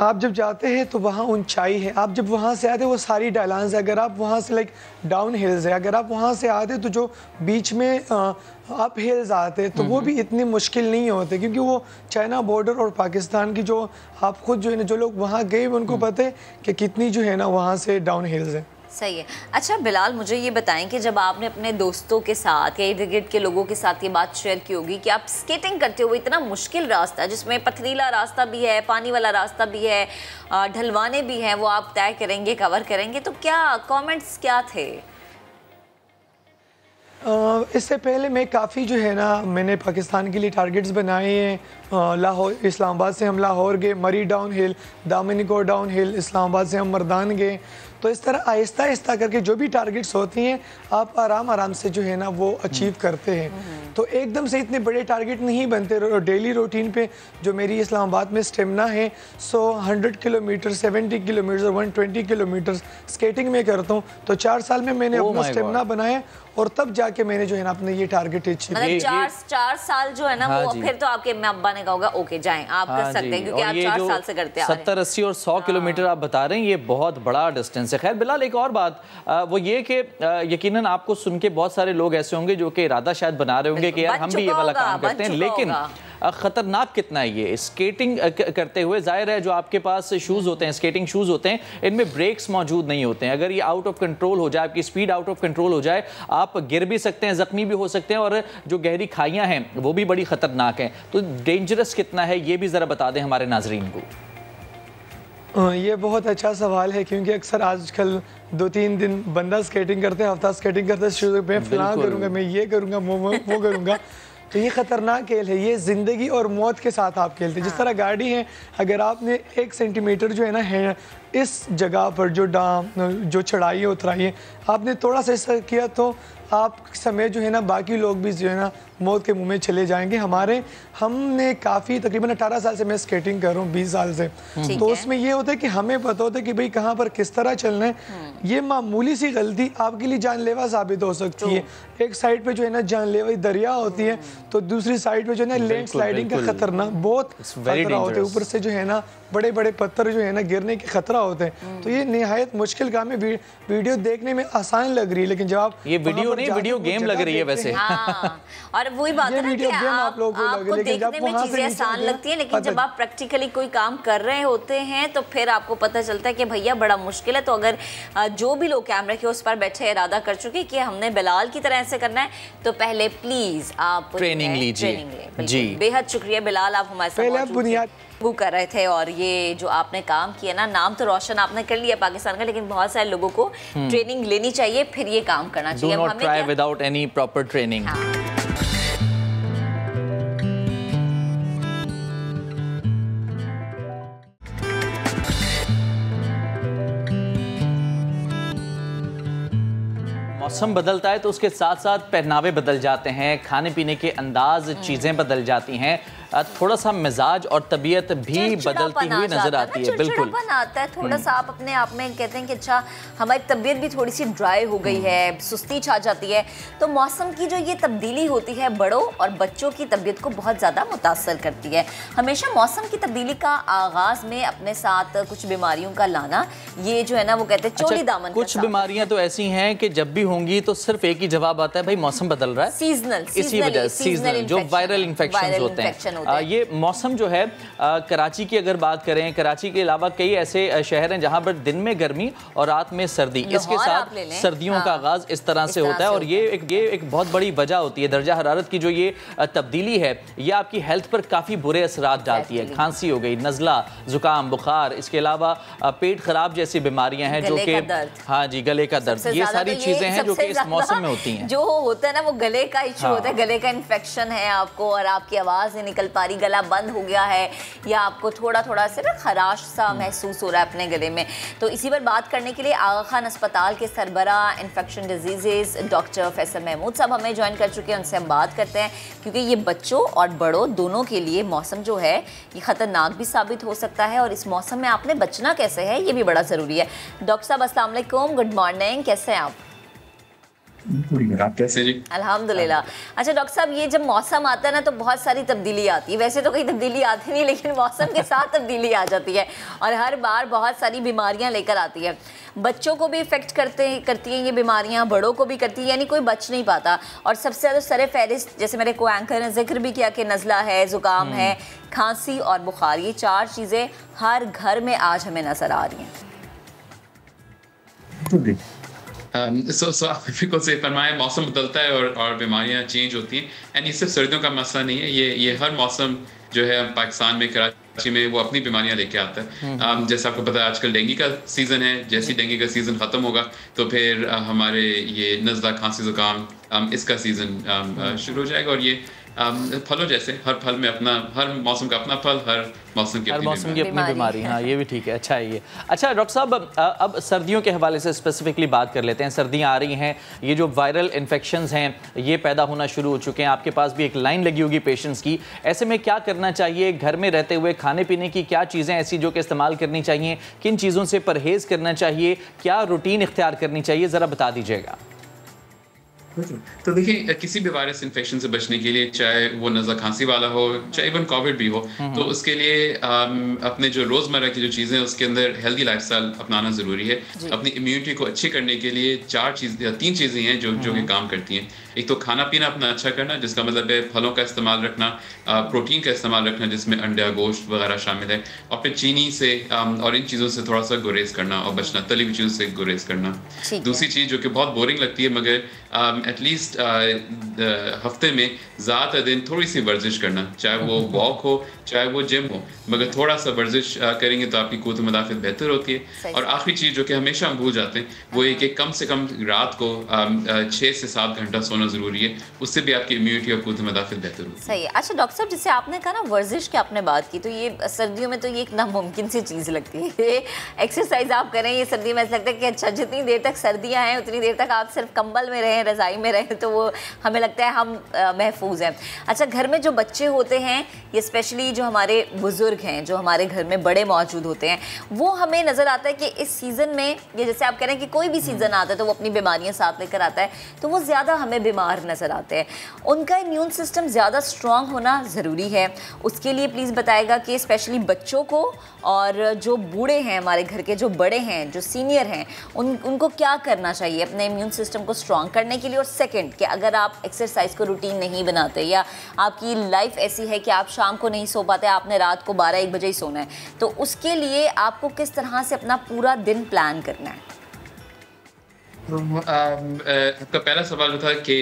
आप जब जाते हैं तो वहाँ ऊंचाई है, आप जब वहाँ से आते हैं वो सारी ढलान है। अगर आप वहाँ से डाउन हिल्स है, अगर आप वहाँ से आते तो जो बीच में अप हिल्स आते तो वो भी इतनी मुश्किल नहीं होते, क्योंकि वो चाइना बॉर्डर और पाकिस्तान की जो आप खुद जो है ना, जो लोग वहाँ गए उनको पता है कि कितनी जो है ना वहाँ से डाउन हिल्स है। सही है। अच्छा बिलाल, मुझे ये बताएं कि जब आपने अपने दोस्तों के साथ या इर्द गिर्द के लोगों के साथ ये बात शेयर की होगी कि आप स्केटिंग करते हुए इतना मुश्किल रास्ता जिसमें पथरीला रास्ता भी है, पानी वाला रास्ता भी है, ढलवाने भी हैं, वो आप तय करेंगे, कवर करेंगे, तो क्या कमेंट्स क्या थे? इससे पहले मैं काफ़ी जो है ना मैंने पाकिस्तान के लिए टारगेट्स बनाए हैं। लाहौर, इस्लामाबाद से हम लाहौर गए, मरी डाउन हिल, दामनिको डाउन हिल, इस्लामाबाद से हम मर्दान गए। तो इस तरह आहिस्ता आहिस्ता करके जो भी टारगेट्स होती हैं आप आराम से जो है ना वो अचीव करते हैं। तो एकदम से इतने बड़े टारगेट नहीं बनते। डेली रूटीन पे जो मेरी इस्लामाबाद में स्टेमिना है 100 किलोमीटर, 70 किलोमीटर, 120 किलोमीटर स्केटिंग में करता हूँ। तो 4 साल में मैंने अपना स्टेमिना बनाया और तब जाके मैंने जो है ना अपने ये टारगेट अचीव किया। 4 साल जो है ना वो फिर तो आपके अब्बा ने कहा ओके जाएं, आप कर सकते हैं, क्योंकि आप 4 साल से करते आ रहे हैं। 70, 80 और 100 किलोमीटर आप बता रहे हैं, ये बहुत बड़ा डिस्टेंस है। खैर बिलाल, एक और बात वो ये कि यकीनन आपको सुन के बहुत सारे लोग ऐसे होंगे जो कि इरादा शायद बना रहे होंगे कि यार हम भी ये वाला काम करते हैं, लेकिन ख़तरनाक कितना है ये स्केटिंग करते हुए? ज़ाहिर है जो आपके पास शूज़ होते हैं, स्केटिंग शूज़ होते हैं, इनमें ब्रेक्स मौजूद नहीं होते हैं। अगर ये आउट ऑफ कंट्रोल हो जाए, आपकी स्पीड आउट ऑफ कंट्रोल हो जाए, आप गिर भी सकते हैं, ज़ख्मी भी हो सकते हैं, और जो गहरी खाइयाँ हैं वो भी बड़ी ख़तरनाक हैं। तो डेंजरस कितना है ये भी ज़रा बता दें हमारे नाजरीन को। ये बहुत अच्छा सवाल है, क्योंकि अक्सर आजकल 2-3 दिन बंदा स्केटिंग करते हैं, हफ्ता स्केटिंग करते हैं, शुरू में फलां करूँगा, मैं ये करूँगा, वो करूँगा। तो ये ख़तरनाक खेल है, ये ज़िंदगी और मौत के साथ आप खेलते हैं। जिस तरह गाड़ी है, अगर आपने 1 सेंटीमीटर जो है ना है इस जगह पर जो चढ़ाई है उतराई है, आपने थोड़ा सा ऐसा किया तो आप समय जो है ना बाकी लोग भी जो है ना मौत के मुंह में चले जाएंगे। हमने काफ़ी तकरीबन 18 साल से मैं स्केटिंग कर रहा हूँ, 20 साल से, तो उसमें ये होता है कि हमें पता होता है कि भाई कहाँ पर किस तरह चलना है। ये मामूली सी गलती आपके लिए जानलेवा साबित हो सकती है। एक साइड पे जो है ना जानलेवा दरिया होती है, तो दूसरी साइड पे जो है ना लैंड स्लाइडिंग का खतरनाक बहुत खतरा होता है। ऊपर से जो है ना बड़े बड़े पत्थर जो है ना गिरने के खतरा होते हैं। तो ये निहायत मुश्किल काम है। वीडियो देखने में आसान लग रही है, लेकिन जब आप ये वीडियो गेम लग रही है वैसे। और वही बात है ना कि आपको देखने में चीजें आसान लगती है, लेकिन जब आप प्रैक्टिकली कोई काम कर रहे होते हैं तो फिर आपको पता चलता है कि भैया बड़ा मुश्किल है। तो अगर जो भी लोग कैमरे के उस पर बैठे इरादा कर चुके कि हमने बिलाल की तरह ऐसे करना है, तो पहले प्लीज आप ट्रेनिंग लीजिए। जी, बेहद शुक्रिया बिलाल, आप हमारे साथ बुनियाद कर रहे थे। और ये जो आपने काम किया ना, नाम तो रोशन आपने कर लिया पाकिस्तान का, लेकिन बहुत सारे लोगों को ट्रेनिंग लेनी चाहिए, फिर ये काम करना चाहिए। Do not try without any proper training. मौसम बदलता है तो उसके साथ साथ पहनावे बदल जाते हैं, खाने पीने के अंदाज, चीज़ें बदल जाती हैं, थोड़ा सा मिजाज और तबीयत भी बदलती हुई नजर आती है। बिल्कुल आता है थोड़ा सा, आप अपने आप में कहते हैं कि अच्छा हमारी तबीयत भी थोड़ी सी ड्राई हो गई है, सुस्ती छा जाती है। तो मौसम की जो ये तब्दीली होती है बड़ों और बच्चों की तबीयत को बहुत ज़्यादा मुतासर करती है। हमेशा मौसम की तब्दीली का आगाज़ में अपने साथ कुछ बीमारियों का लाना, ये जो है ना वो कहते हैं चोली दामन। कुछ बीमारियां तो ऐसी हैं कि जब भी होंगी तो सिर्फ एक ही जवाब आता है, भाई मौसम बदल रहा है, सीजनल, इसी वजह सीजनल जो वायरल इन्फेक्शन होते हैं। ये मौसम जो है कराची की अगर बात करें, कराची के अलावा कई ऐसे शहर हैं जहां पर दिन में गर्मी और रात में सर्दी, इसके साथ सर्दियों का आगाज इस तरह से होता है। और ये एक बहुत बड़ी वजह होती है। दर्जा हरारत की जो ये तब्दीली है, ये आपकी हेल्थ पर काफ़ी बुरे असरात डालती है। खांसी हो गई, नज़ला, जुकाम, बुखार, इसके अलावा पेट खराब जैसी बीमारियां हैं, जो कि हाँ जी, गले का दर्द, ये सारी चीज़ें हैं जो कि इस मौसम में होती हैं। जो होता है ना वो गले का इशू होता है, गले का इन्फेक्शन है आपको और आपकी आवाज़ नहीं निकल पा रही, गला बंद हो गया है, या आपको थोड़ा थोड़ा से ना खराश सा महसूस हो रहा है अपने गले में। तो इसी पर बात करने के लिए आगा खान अस्पताल के सरबरा infection diseases doctor Faisal Mahmood साहब हमें ज्वाइन कर चुके हैं। उनसे हम बात करते हैं, क्योंकि ये बच्चों और बड़ों दोनों के लिए मौसम जो है ये ख़तरनाक भी साबित हो सकता है, और इस मौसम में आपने बचना कैसे है ये भी बड़ा ज़रूरी है। डॉक्टर साहब अस्सलाम वालेकुम, गुड मॉर्निंग, कैसे हैं आप? आप कैसे जी? अल्हम्दुलिल्लाह। अच्छा डॉक्टर साहब, ये जब मौसम आता है ना तो बहुत सारी तब्दीली आती है। वैसे तो कोई तब्दीली आती नहीं, लेकिन मौसम के साथ तब्दीली आ जाती है और हर बार बहुत सारी बीमारियां लेकर आती है। बच्चों को भी इफेक्ट करती हैं ये बीमारियां, बड़ों को भी करती है, यानी कोई बच नहीं पाता। और सबसे ज़्यादा सर फहरिस्त, जैसे मेरे को एंकर ने जिक्र भी किया कि नज़ला है, ज़ुकाम है, खांसी और बुखार, ये 4 चीज़ें हर घर में आज हमें नज़र आ रही हैं। बिल्कुल सही फरमाया, मौसम बदलता है और बीमारियां चेंज होती हैं। एंड ये सिर्फ सर्दियों का मसला नहीं है, ये हर मौसम जो है पाकिस्तान में, कराची में, वो अपनी बीमारियां लेके आता है। जैसे आपको पता है आजकल डेंगू का सीज़न है, जैसे ही डेंगू का सीज़न ख़त्म होगा तो फिर हमारे ये नज़ला, खांसी, ज़ुकाम, इसका सीज़न शुरू हो जाएगा। और ये फलों जैसे हर फल में अपना, हर मौसम का अपना फल, हर मौसम की अपनी बीमारी। हाँ, ये भी ठीक है। अच्छा है ये। अच्छा डॉक्टर साहब, अब सर्दियों के हवाले से स्पेसिफिकली बात कर लेते हैं। सर्दियाँ आ रही हैं, ये जो वायरल इन्फेक्शंस हैं ये पैदा होना शुरू हो चुके हैं। आपके पास भी एक लाइन लगी होगी पेशेंट्स की। ऐसे में क्या करना चाहिए घर में रहते हुए? खाने पीने की क्या चीज़ें ऐसी जो कि इस्तेमाल करनी चाहिए, किन चीज़ों से परहेज़ करना चाहिए, क्या रूटीन इख्तियार करनी चाहिए, ज़रा बता दीजिएगा। तो देखिए, किसी भी वायरस इन्फेक्शन से बचने के लिए, चाहे वो नज़ला खांसी वाला हो, चाहे इवन कोविड भी हो, तो उसके लिए अपने जो रोज़मर्रा की जो चीज़ें हैं उसके अंदर हेल्दी लाइफस्टाइल अपनाना ज़रूरी है। अपनी इम्यूनिटी को अच्छी करने के लिए 3 चीज़ें हैं जो कि काम करती हैं। एक तो खाना पीना अपना अच्छा करना, जिसका मतलब है फलों का इस्तेमाल रखना, प्रोटीन का इस्तेमाल रखना जिसमें अंडा, गोश्त वगैरह शामिल है, और फिर चीनी से और इन चीज़ों से थोड़ा सा गुरेज करना और बचना, तली हुई चीज़ों से गुरेज करना। दूसरी चीज़ जो कि बहुत बोरिंग लगती है मगर एटलीस्ट हफ्ते में ज़्यादा दिन थोड़ी सी वर्जिश करना, चाहे वो वॉक हो चाहे वो जिम हो, मगर थोड़ा सा वर्जिश करेंगे तो आपकी क़ुव्वत मुदाफ़िअत बेहतर होती है। और आखिरी चीज़ जो कि हमेशा हम भूल जाते हैं वो है कि कम से कम रात को 6 से 7 घंटा सोना ज़रूरी है, उससे भी आपकी इम्यूनिटी और क़ुव्वत मुदाफ़िअत बेहतर होती है। सही है। अच्छा डॉक्टर साहब, जैसे आपने कहा ना वर्जिश की आपने बात की, तो ये सर्दियों में तो ये एक नामुमकिन सी चीज़ लगती है। एक्सरसाइज आप करें ये सर्दियों में ऐसा लगता है कि अच्छा जितनी देर तक सर्दियाँ हैं उतनी देर तक आप सिर्फ कंबल में रहें, रज़ाई में रहें, तो वो हमें लगता है हम महफूज हैं। अच्छा, घर में जो बच्चे होते हैं, ये स्पेशली जो हमारे बुज़ुर्ग हैं, जो हमारे घर में बड़े मौजूद होते हैं, वो हमें नज़र आता है कि इस सीज़न में, ये जैसे आप कह रहे हैं कि कोई भी सीज़न आता है तो वो अपनी बीमारियां साथ लेकर आता है, तो वो ज़्यादा हमें बीमार नज़र आते हैं। उनका इम्यून सिस्टम ज़्यादा स्ट्रॉन्ग होना ज़रूरी है। उसके लिए प्लीज़ बताएगा कि स्पेशली बच्चों को और जो बूढ़े हैं, हमारे घर के जो बड़े हैं, जो सीनियर हैं, उनको क्या करना चाहिए अपने इम्यून सिस्टम को स्ट्रॉन्ग करने के लिए। और सेकंड, कि अगर आप एक्सरसाइज को रूटीन नहीं बनाते या आपकी लाइफ ऐसी है कि आप शाम को नहीं सो पाते, आपने रात को 12-1 बजे ही सोना है, तो उसके लिए आपको किस तरह से अपना पूरा दिन प्लान करना है? आपका पहला सवाल जो था कि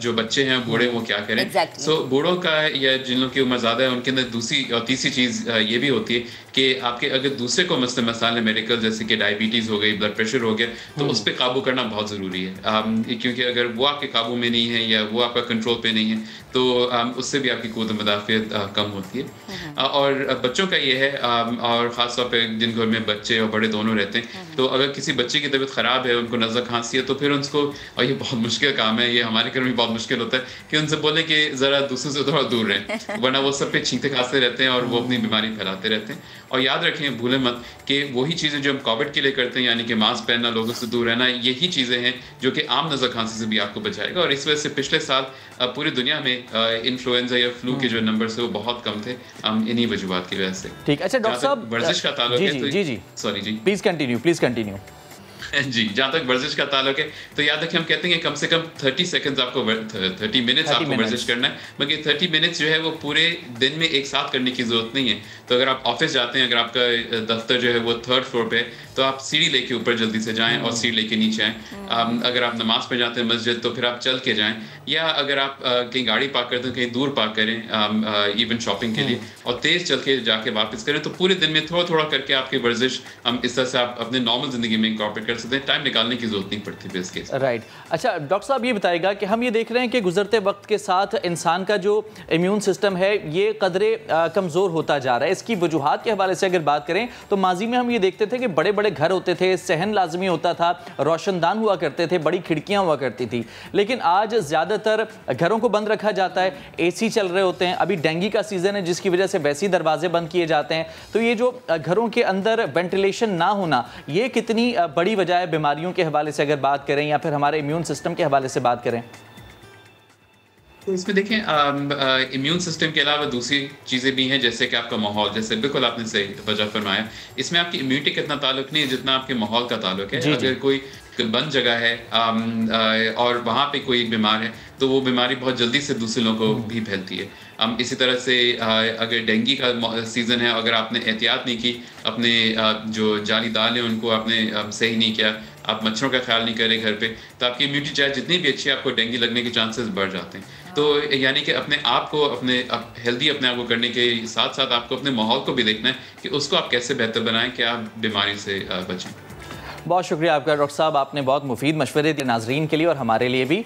जो बच्चे हैं बूढ़े वो क्या करें। Exactly. बूढ़ों का या जिन लोगों की उम्र ज़्यादा है उनके अंदर दूसरी और तीसरी चीज़ ये भी होती है कि आपके अगर दूसरे को मसाले मेडिकल जैसे कि डायबिटीज़ हो गई, ब्लड प्रेशर हो गया, तो उस पर काबू करना बहुत ज़रूरी है। क्योंकि अगर वो आपके काबू में नहीं है या वो आपका कंट्रोल पे नहीं है तो उससे भी आपकी क़ुव्वत मुदाफ़िअत कम होती है। और बच्चों का ये है, और ख़ास तौर पर जिन घर में बच्चे और बड़े दोनों रहते हैं, तो अगर किसी बच्चे की तबीयत ख़राब है, उनको नज़ला खांसी है, तो फिर उनको, और ये बहुत मुश्किल काम है, ये हमारे घर में बहुत मुश्किल होता है कि उनसे बोले कि ज़रा दूसरों से थोड़ा दूर रहें, वरना वो सब पे छींकते खांसते रहते हैं और वो अपनी बीमारी फैलाते रहते हैं। और याद रखें, भूलें मत कि वही चीज़ें जो हम कोविड के लिए करते हैं, यानी कि मास्क पहनना, लोगों से दूर रहना, यही चीज़ें हैं जो कि आम नज़ला खांसी से भी आपको बचाएगा। और इस वजह से पिछले साल पूरी दुनिया में इन्फ्लुएंजा या फ्लू के जो नंबर है वो बहुत कम थे, इन्हीं वजूहात की वजह से। ठीक, अच्छा डॉक्टर साहब, वर्जिश का ताल्लुक है, जी सॉरी जी, प्लीज कंटिन्यू। जी, जहाँ तक वर्जिश का ताल्लुक है तो याद रखें, हम कहते हैं कि कम से कम 30 सेकंड्स आपको 30 मिनट्स आपको वर्जिश करना है, मगर 30 मिनट्स जो है वो पूरे दिन में एक साथ करने की ज़रूरत नहीं है। तो अगर आप ऑफिस जाते हैं, अगर आपका दफ्तर जो है वो 3rd फ्लोर पे, तो आप सीढ़ी लेके ऊपर जल्दी से जाएं और सीढ़ी लेके नीचे आएँ। अगर आप नमाज पे जाते हैं मस्जिद, तो फिर आप चल के जाएं, या अगर आप कहीं गाड़ी पार्क करते हैं कहीं दूर पार्क करें, इवन शॉपिंग के लिए, और तेज़ चल के जाके वापस करें। तो पूरे दिन में थोड़ा थोड़ा करके आपकी वर्जिश इस तरह से आप अपने नॉर्मल ज़िंदगी में इंकॉर्पोरेट कर सकते हैं, टाइम निकालने की जरूरत नहीं पड़ती है इसके। राइट। अच्छा डॉक्टर साहब, ये बताइएगा कि हम ये देख रहे हैं कि गुजरते वक्त के साथ इंसान का जो इम्यून सिस्टम है ये कदरे कमज़ोर होता जा रहा है। इसकी वजूहात के हवाले से अगर बात करें तो माजी में हम ये देखते थे कि बड़े बड़े घर होते थे, सहन लाजमी होता था, रोशनदान हुआ करते थे, बड़ी खिड़कियाँ हुआ करती थी, लेकिन आज ज़्यादातर घरों को बंद रखा जाता है, AC चल रहे होते हैं। अभी डेंगू का सीज़न है जिसकी वजह से वैसे ही दरवाजे बंद किए जाते हैं। तो ये जो घरों के अंदर वेंटिलेशन ना होना, ये कितनी बड़ी वजह है बीमारियों के हवाले से अगर बात करें, या फिर हमारे इम्यून सिस्टम के हवाले से बात करें? तो इसमें देखें, इम्यून सिस्टम के अलावा दूसरी चीज़ें भी हैं, जैसे कि आपका माहौल, जैसे बिल्कुल आपने सही वजह फरमाया, इसमें आपकी इम्यूनिटी का इतना ताल्लुक नहीं है जितना आपके माहौल का ताल्लुक है। अगर कोई बंद जगह है और वहाँ पे कोई बीमार है तो वो बीमारी बहुत जल्दी से दूसरे लोगों को भी फैलती है। इसी तरह से अगर डेंगू का सीज़न है, अगर आपने एहतियात नहीं की, अपने जो जाली दाल है उनको आपने सही नहीं किया, आप मच्छरों का ख्याल नहीं करें घर पे, तो आपकी इम्यूनिटी चाहे जितनी भी अच्छी है, आपको डेंगू लगने के चांसेस बढ़ जाते हैं। तो यानी कि अपने आप को हेल्दी अपने आप को करने के साथ साथ आपको अपने माहौल को भी देखना है कि उसको आप कैसे बेहतर बनाएं कि आप बीमारी से बचें। बहुत शुक्रिया आपका डॉक्टर साहब, आपने बहुत मुफीद मशवरे दिए नाजरीन के लिए और हमारे लिए भी।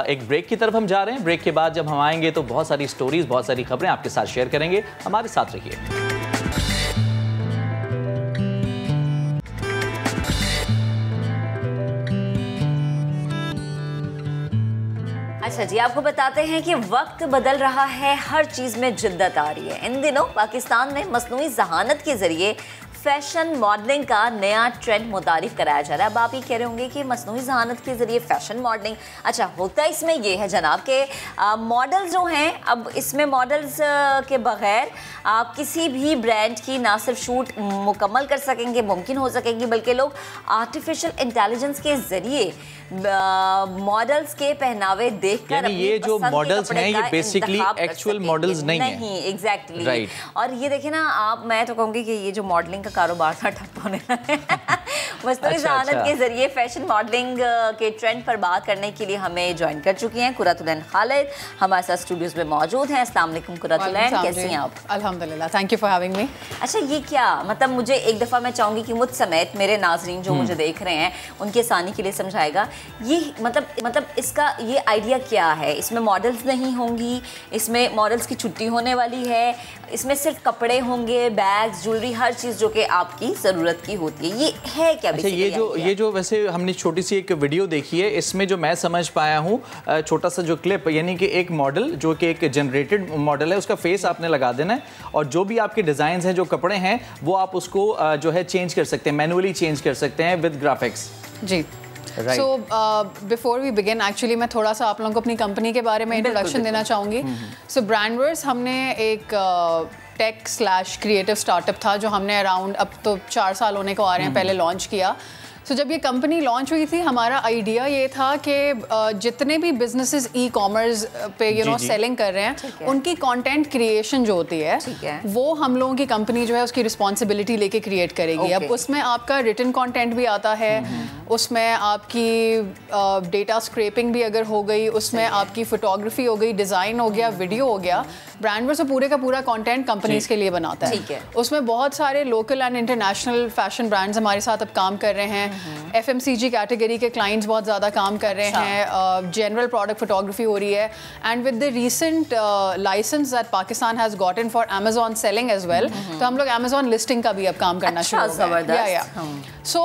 एक ब्रेक की तरफ हम जा रहे हैं। ब्रेक के बाद जब हम आएंगे तो बहुत सारी स्टोरीज, बहुत सारी खबरें आपके साथ शेयर करेंगे। हमारे साथ रहिए। अच्छा जी, आपको बताते हैं कि वक्त बदल रहा है, हर चीज़ में जिद्दत आ रही है। इन दिनों पाकिस्तान में मसनूई ज़हानत के ज़रिए फैशन मॉडलिंग का नया ट्रेंड मुतारिफ कराया जा रहा है। अब आप ये कह रहे होंगे कि मसनूई ज़हानत के ज़रिए फैशन मॉडलिंग, अच्छा होता है इसमें ये है जनाब के मॉडल्स जो हैं, अब इसमें मॉडल्स के बग़ैर आप किसी भी ब्रांड की ना सिर्फ शूट मुकम्मल कर सकेंगे, मुमकिन हो सकेंगी, बल्कि लोग आर्टिफिशियल इंटेलिजेंस के ज़रिए मॉडल्स के पहनावे देखकर यानी ये जो मॉडल्स हैं ये बेसिकली एक्चुअल मॉडल्स नहीं है। नहीं, एग्जैक्टली राइट। और ये देखें ना आप, मैं तो कहूँगी कि ये जो मॉडलिंग का कारोबार था ठप होने लगा है। मसनूई ज़हानत के जरिए फैशन मॉडलिंग के ट्रेंड पर बात करने के लिए हमें ज्वाइन कर चुकी हैं कुरतुलैन खालिद, हमारे साथ स्टूडियोज में मौजूद हैं। अस्सलाम वालेकुम कुरतुलैन, कैसी हैं आप? अल्हम्दुलिल्लाह, thank you for having me. अच्छा ये क्या मतलब, मुझे एक दफ़ा मैं चाहूँगी कि मुझ समेत मेरे नाजरीन जो मुझे देख रहे हैं उनकी आसानी के लिए समझाएगा, ये मतलब इसका ये आइडिया क्या है? इसमें मॉडल्स नहीं होंगी, इसमें मॉडल्स की छुट्टी होने वाली है, इसमें सिर्फ कपड़े होंगे, बैग्स, ज्वेलरी, हर चीज़ जो कि आपकी ज़रूरत की होती है, ये है क्या? अच्छा ये जो वैसे हमने छोटी सी एक वीडियो देखी है, इसमें जो मैं समझ पाया हूँ, छोटा सा जो क्लिप, यानी कि एक मॉडल जो कि एक जनरेटेड मॉडल है, उसका फेस आपने लगा देना है और जो भी आपके डिज़ाइन हैं, जो कपड़े हैं, वो आप उसको जो है चेंज कर सकते हैं, मैनुअली चेंज कर सकते हैं विद ग्राफिक्स। जी। So before we begin, actually मैं थोड़ा सा आप लोगों को अपनी कंपनी के बारे में इंट्रोडक्शन देना चाहूँगी। सो ब्रांडवर्स हमने एक टेक स्लैश क्रिएटिव स्टार्टअप था जो हमने अराउंड अब तो 4 साल होने को आ रहे हैं पहले लॉन्च किया। सो जब ये कंपनी लॉन्च हुई थी, हमारा आइडिया ये था कि जितने भी बिजनेसेस ई कॉमर्स पे सेलिंग कर रहे हैं, उनकी कंटेंट क्रिएशन जो होती है वो हम लोगों की कंपनी जो है उसकी रिस्पॉन्सिबिलिटी लेके क्रिएट करेगी। अब उसमें आपका रिटन कंटेंट भी आता है, उसमें आपकी डेटा स्क्रैपिंग भी अगर हो गई, उसमें आपकी फोटोग्राफी हो गई, डिज़ाइन हो गया, वीडियो हो गया। ब्रांडवर्स पूरे का पूरा कंटेंट कंपनीज के लिए बनाता है। उसमें बहुत सारे local and international fashion brands हमारे साथ अब काम कर रहे हैं। FMCG कैटेगरी के क्लाइंट्स बहुत ज़्यादा काम कर रहे हैं, जनरल प्रोडक्ट फोटोग्राफी हो रही है। And with the recent license that Pakistan has gotten for Amazon selling as well, तो हम लोग अमेजॉन लिस्टिंग का भी अब काम करना शुरू हो गया। सो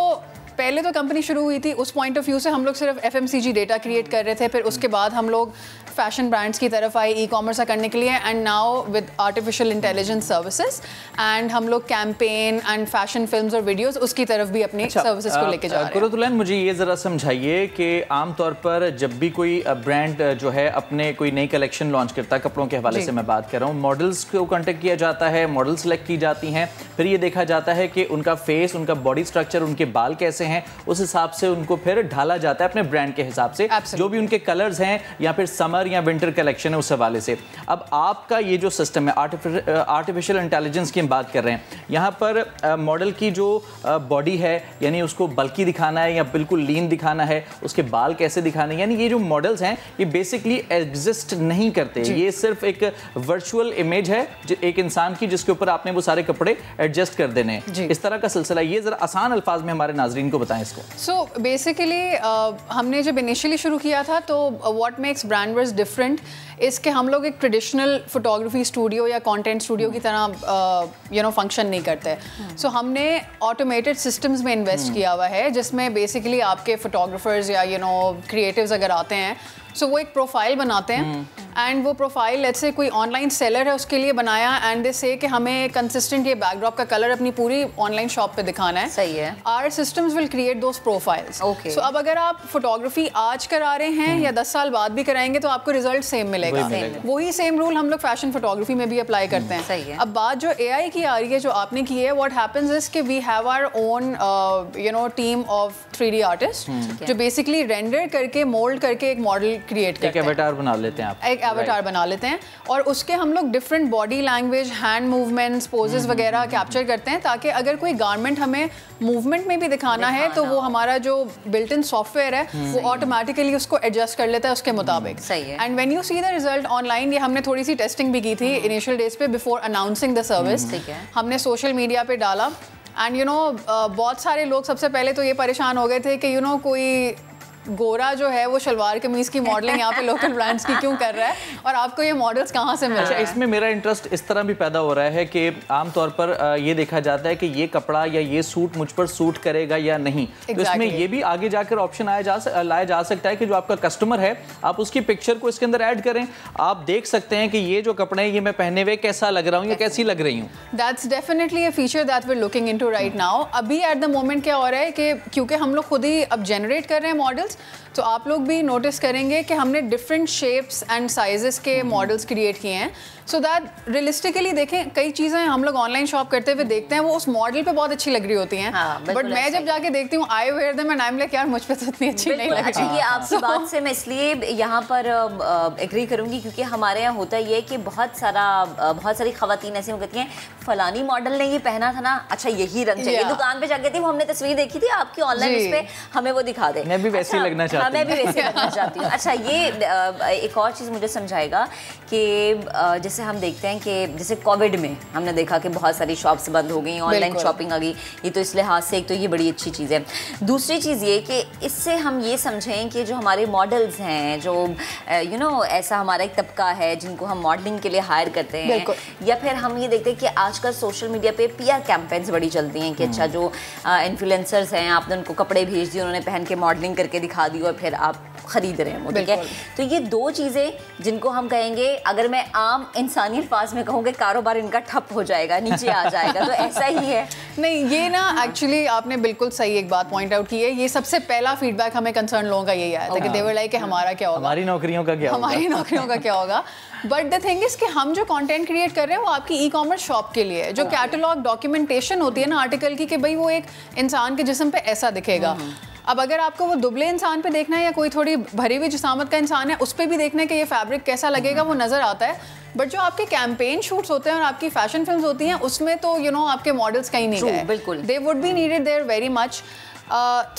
पहले तो कंपनी शुरू हुई थी उस पॉइंट ऑफ व्यू से, हम लोग सिर्फ FMCG डेटा क्रिएट कर रहे थे, फिर उसके बाद हम लोग फैशन ब्रांड्स की तरफ आए ई कॉमर्स करने के लिए, and now with artificial intelligence services, and हम लोग कैंपेन एंड फैशन फिल्म्स और वीडियोस उसकी तरफ भी अपनी सर्विसेज को लेके जा रहे हैं। कुरतुलैन, मुझे ये ज़रा समझाइए कि आमतौर पर जब भी कोई ब्रांड जो है अपने कोई नई कलेक्शन लॉन्च करता है, कपड़ों के हवाले से मैं बात कर रहा हूँ, मॉडल्स को कॉन्टेक्ट किया जाता है, मॉडल सेलेक्ट की जाती हैं, फिर ये देखा जाता है कि उनका फेस, उनका बॉडी स्ट्रक्चर, उनके बाल कैसे हैं, उस हिसाब से उनको फिर ढाला जाता है अपने ब्रांड के हिसाब से, जो भी उनके कलर्स हैं या फिर समर या विंटर कलेक्शन है उस हवाले से। अब आपका ये जो सिस्टम है, आर्टिफिशियल इंटेलिजेंस की हम बात कर रहे हैं, यहाँ पर मॉडल की जो बॉडी है, यानी उसको बल्कि दिखाना है या बिल्कुल लीन दिखाना है, उसके बाल कैसे दिखाने, यानी ये जो मॉडल्स हैं ये बेसिकली एग्जिस्ट नहीं करते, ये सिर्फ एक वर्चुअल इमेज है एक इंसान की, जिसके ऊपर आपने वो सारे कपड़े एडजस्ट कर देने हैं, इस तरह का सिलसिला। ये जरा आसान अल्फाज में हमारे नाजरीन को बताएं इसको। सो बेसिकली हमने जब इनिशियली शुरू किया था, तो व्हाट मेक्स ब्रांडवर्स डिफरेंट इसके, हम लोग एक ट्रेडिशनल फोटोग्राफी स्टूडियो या कंटेंट स्टूडियो की तरह फंक्शन नहीं करते। सो हमने ऑटोमेटेड सिस्टम्स में इन्वेस्ट किया हुआ है, जिसमें बेसिकली आपके फोटोग्राफर्स या क्रिएटिव्स अगर आते हैं, सो वो एक प्रोफाइल बनाते हैं, एंड वो प्रोफाइल लेट्स से कोई ऑनलाइन सेलर है उसके लिए बनाया, एंड दे से कि हमें कंसिस्टेंट ये बैकड्रॉप का कलर अपनी पूरी ऑनलाइन शॉप पे दिखाना है। सही है। Our systems will create those profiles. So अब अगर आप फोटोग्राफी आज करा रहे हैं या 10 साल बाद भी कराएंगे, तो आपको रिजल्ट सेम मिलेगा। वही सेम रूल हम लोग फैशन फोटोग्राफी में भी अप्लाई करते हैं। सही है। अब बात जो AI की आ रही है, जो आपने की है, व्हाट हैपेंस इज कि we have our own team of 3D artist जो बेसिकली रेंडर करके, मोल्ड करके एक मॉडल क्रिएट करते हैं, एवटार बना लेते हैं आप, एक एवटार बना लेते हैं, और उसके हम लोग different body language, hand movements, poses वगैरह कैप्चर करते हैं, ताकि अगर कोई गारमेंट हमें मूवमेंट में भी दिखाना है, तो वो हमारा जो बिल्ट इन सॉफ्टवेयर है वो ऑटोमेटिकली उसको एडजस्ट कर लेता है उसके मुताबिक। सही है। And when you see the result online, ये हमने थोड़ी सी टेस्टिंग भी की थी इनिशियल डेज पे बिफोर अनाउंसिंग द सर्विस। हमने सोशल मीडिया पे डाला, एंड बहुत सारे लोग सबसे पहले तो ये परेशान हो गए थे कि कोई गोरा जो है वो शलवार कमीज की मॉडलिंग यहाँ पे लोकल ब्रांड्स की क्यों कर रहा है और आपको ये मॉडल्स कहाँ से मिल रहे हैं? इसमें मेरा इंटरेस्ट इस तरह भी पैदा हो रहा है कि आमतौर पर ये देखा जाता है कि ये कपड़ा या ये सूट मुझ पर सूट करेगा या नहीं। तो इसमें ये भी आगे जाकर ऑप्शन लाया जा सकता है कि जो आपका कस्टमर है आप उसकी पिक्चर को इसके अंदर ऐड करें, आप देख सकते हैं कि ये जो कपड़े हैं ये मैं पहने हुए कैसा लग रहा हूँ या कैसी लग रही हूँ। That's definitely a feature that we are looking into right now. अभी एट द मोमेंट क्या हो रहा है कि क्योंकि हम लोग खुद ही अब जनरेट कर रहे हैं मॉडल्स, तो आप लोग भी नोटिस करेंगे कि हमने डिफरेंट शेप्स एंड साइजेस के मॉडल्स क्रिएट किए हैं सो दैट रियलिस्टिकली देखें कई चीज़ें हम लोग ऑनलाइन शॉप करते हुए देखते हैं वो उस मॉडल पे बहुत अच्छी लग रही होती हैं, बट मैं जब जाके देखती हूँ I wear them and I am like यार मुझ पे तो इतनी अच्छी नहीं लग रही। ये आपकी बात से मैं इसलिए यहाँ पर एग्री करूँगी क्योंकि हमारे यहाँ होता ये है कि बहुत सारी खवातीन ऐसी कहती हैं फलानी मॉडल ने ये पहना था ना, अच्छा यही रंग चाहिए। दुकान पे जाके थी वो हमने तस्वीर देखी थी आपकी ऑनलाइन, इस पे हमें वो दिखा दे, मैं भी वैसे ही लगना चाहती हूँ। मैं भी वैसे लगना चाहती हूँ। अच्छा ये एक और चीज़ मुझे समझाएगा कि जैसे हम देखते हैं कि जैसे कोविड में हमने देखा कि बहुत सारी शॉप्स बंद हो गई, ऑनलाइन शॉपिंग आ गई, ये तो इस लिहाज से एक तो ये बड़ी अच्छी चीज़ है। दूसरी चीज़ ये कि इससे हम ये समझें कि जो हमारे मॉडल्स हैं, जो यू नो ऐसा हमारा एक तबका है जिनको हम मॉडलिंग के लिए हायर करते हैं, या फिर हम ये देखते हैं कि आजकल सोशल मीडिया पे पीआर कैंपेन्स बड़ी चलती हैं कि अच्छा जो इन्फ्लुएंसर्स हैं आपने उनको कपड़े भेज दिए, उन्होंने पहन के मॉडलिंग करके दिखा दी और फिर आप खरीद रहे हैं, ठीक है। तो ये दो चीज़ें जिनको हम कहेंगे, अगर मैं आम इंसानी अल्फाज में कहूँ कि कारोबार इनका ठप हो जाएगा, नीचे आ जाएगा, तो ऐसा ही है। नहीं, ये ना एक्चुअली आपने बिल्कुल सही एक बात पॉइंट आउट की है। ये सबसे पहला फीडबैक हमें कंसर्न लोगों का यही आया था कि दे वर लाइक कि हमारा क्या होगा, हमारी नौकरियों का क्या होगा, हमारी नौकरियों का क्या होगा। बट द थिंग इज कि हम जो कंटेंट क्रिएट कर रहे हैं वो आपकी ई कॉमर्स शॉप के लिए है। जो कैटलॉग डॉक्यूमेंटेशन होती है ना आर्टिकल की कि भाई वो एक इंसान के जिस्म पे ऐसा दिखेगा। अब अगर आपको वो दुबले इंसान पे देखना है या कोई थोड़ी भरी हुई जिसामत का इंसान है उस पर भी देखना है कि ये फैब्रिक कैसा लगेगा, वो नज़र आता है। बट जो आपके कैंपेन शूट्स होते हैं और आपकी फैशन फिल्म्स होती हैं उसमें तो यू नो आपके मॉडल्स कहीं नहीं गए, बिल्कुल they would be needed there very much.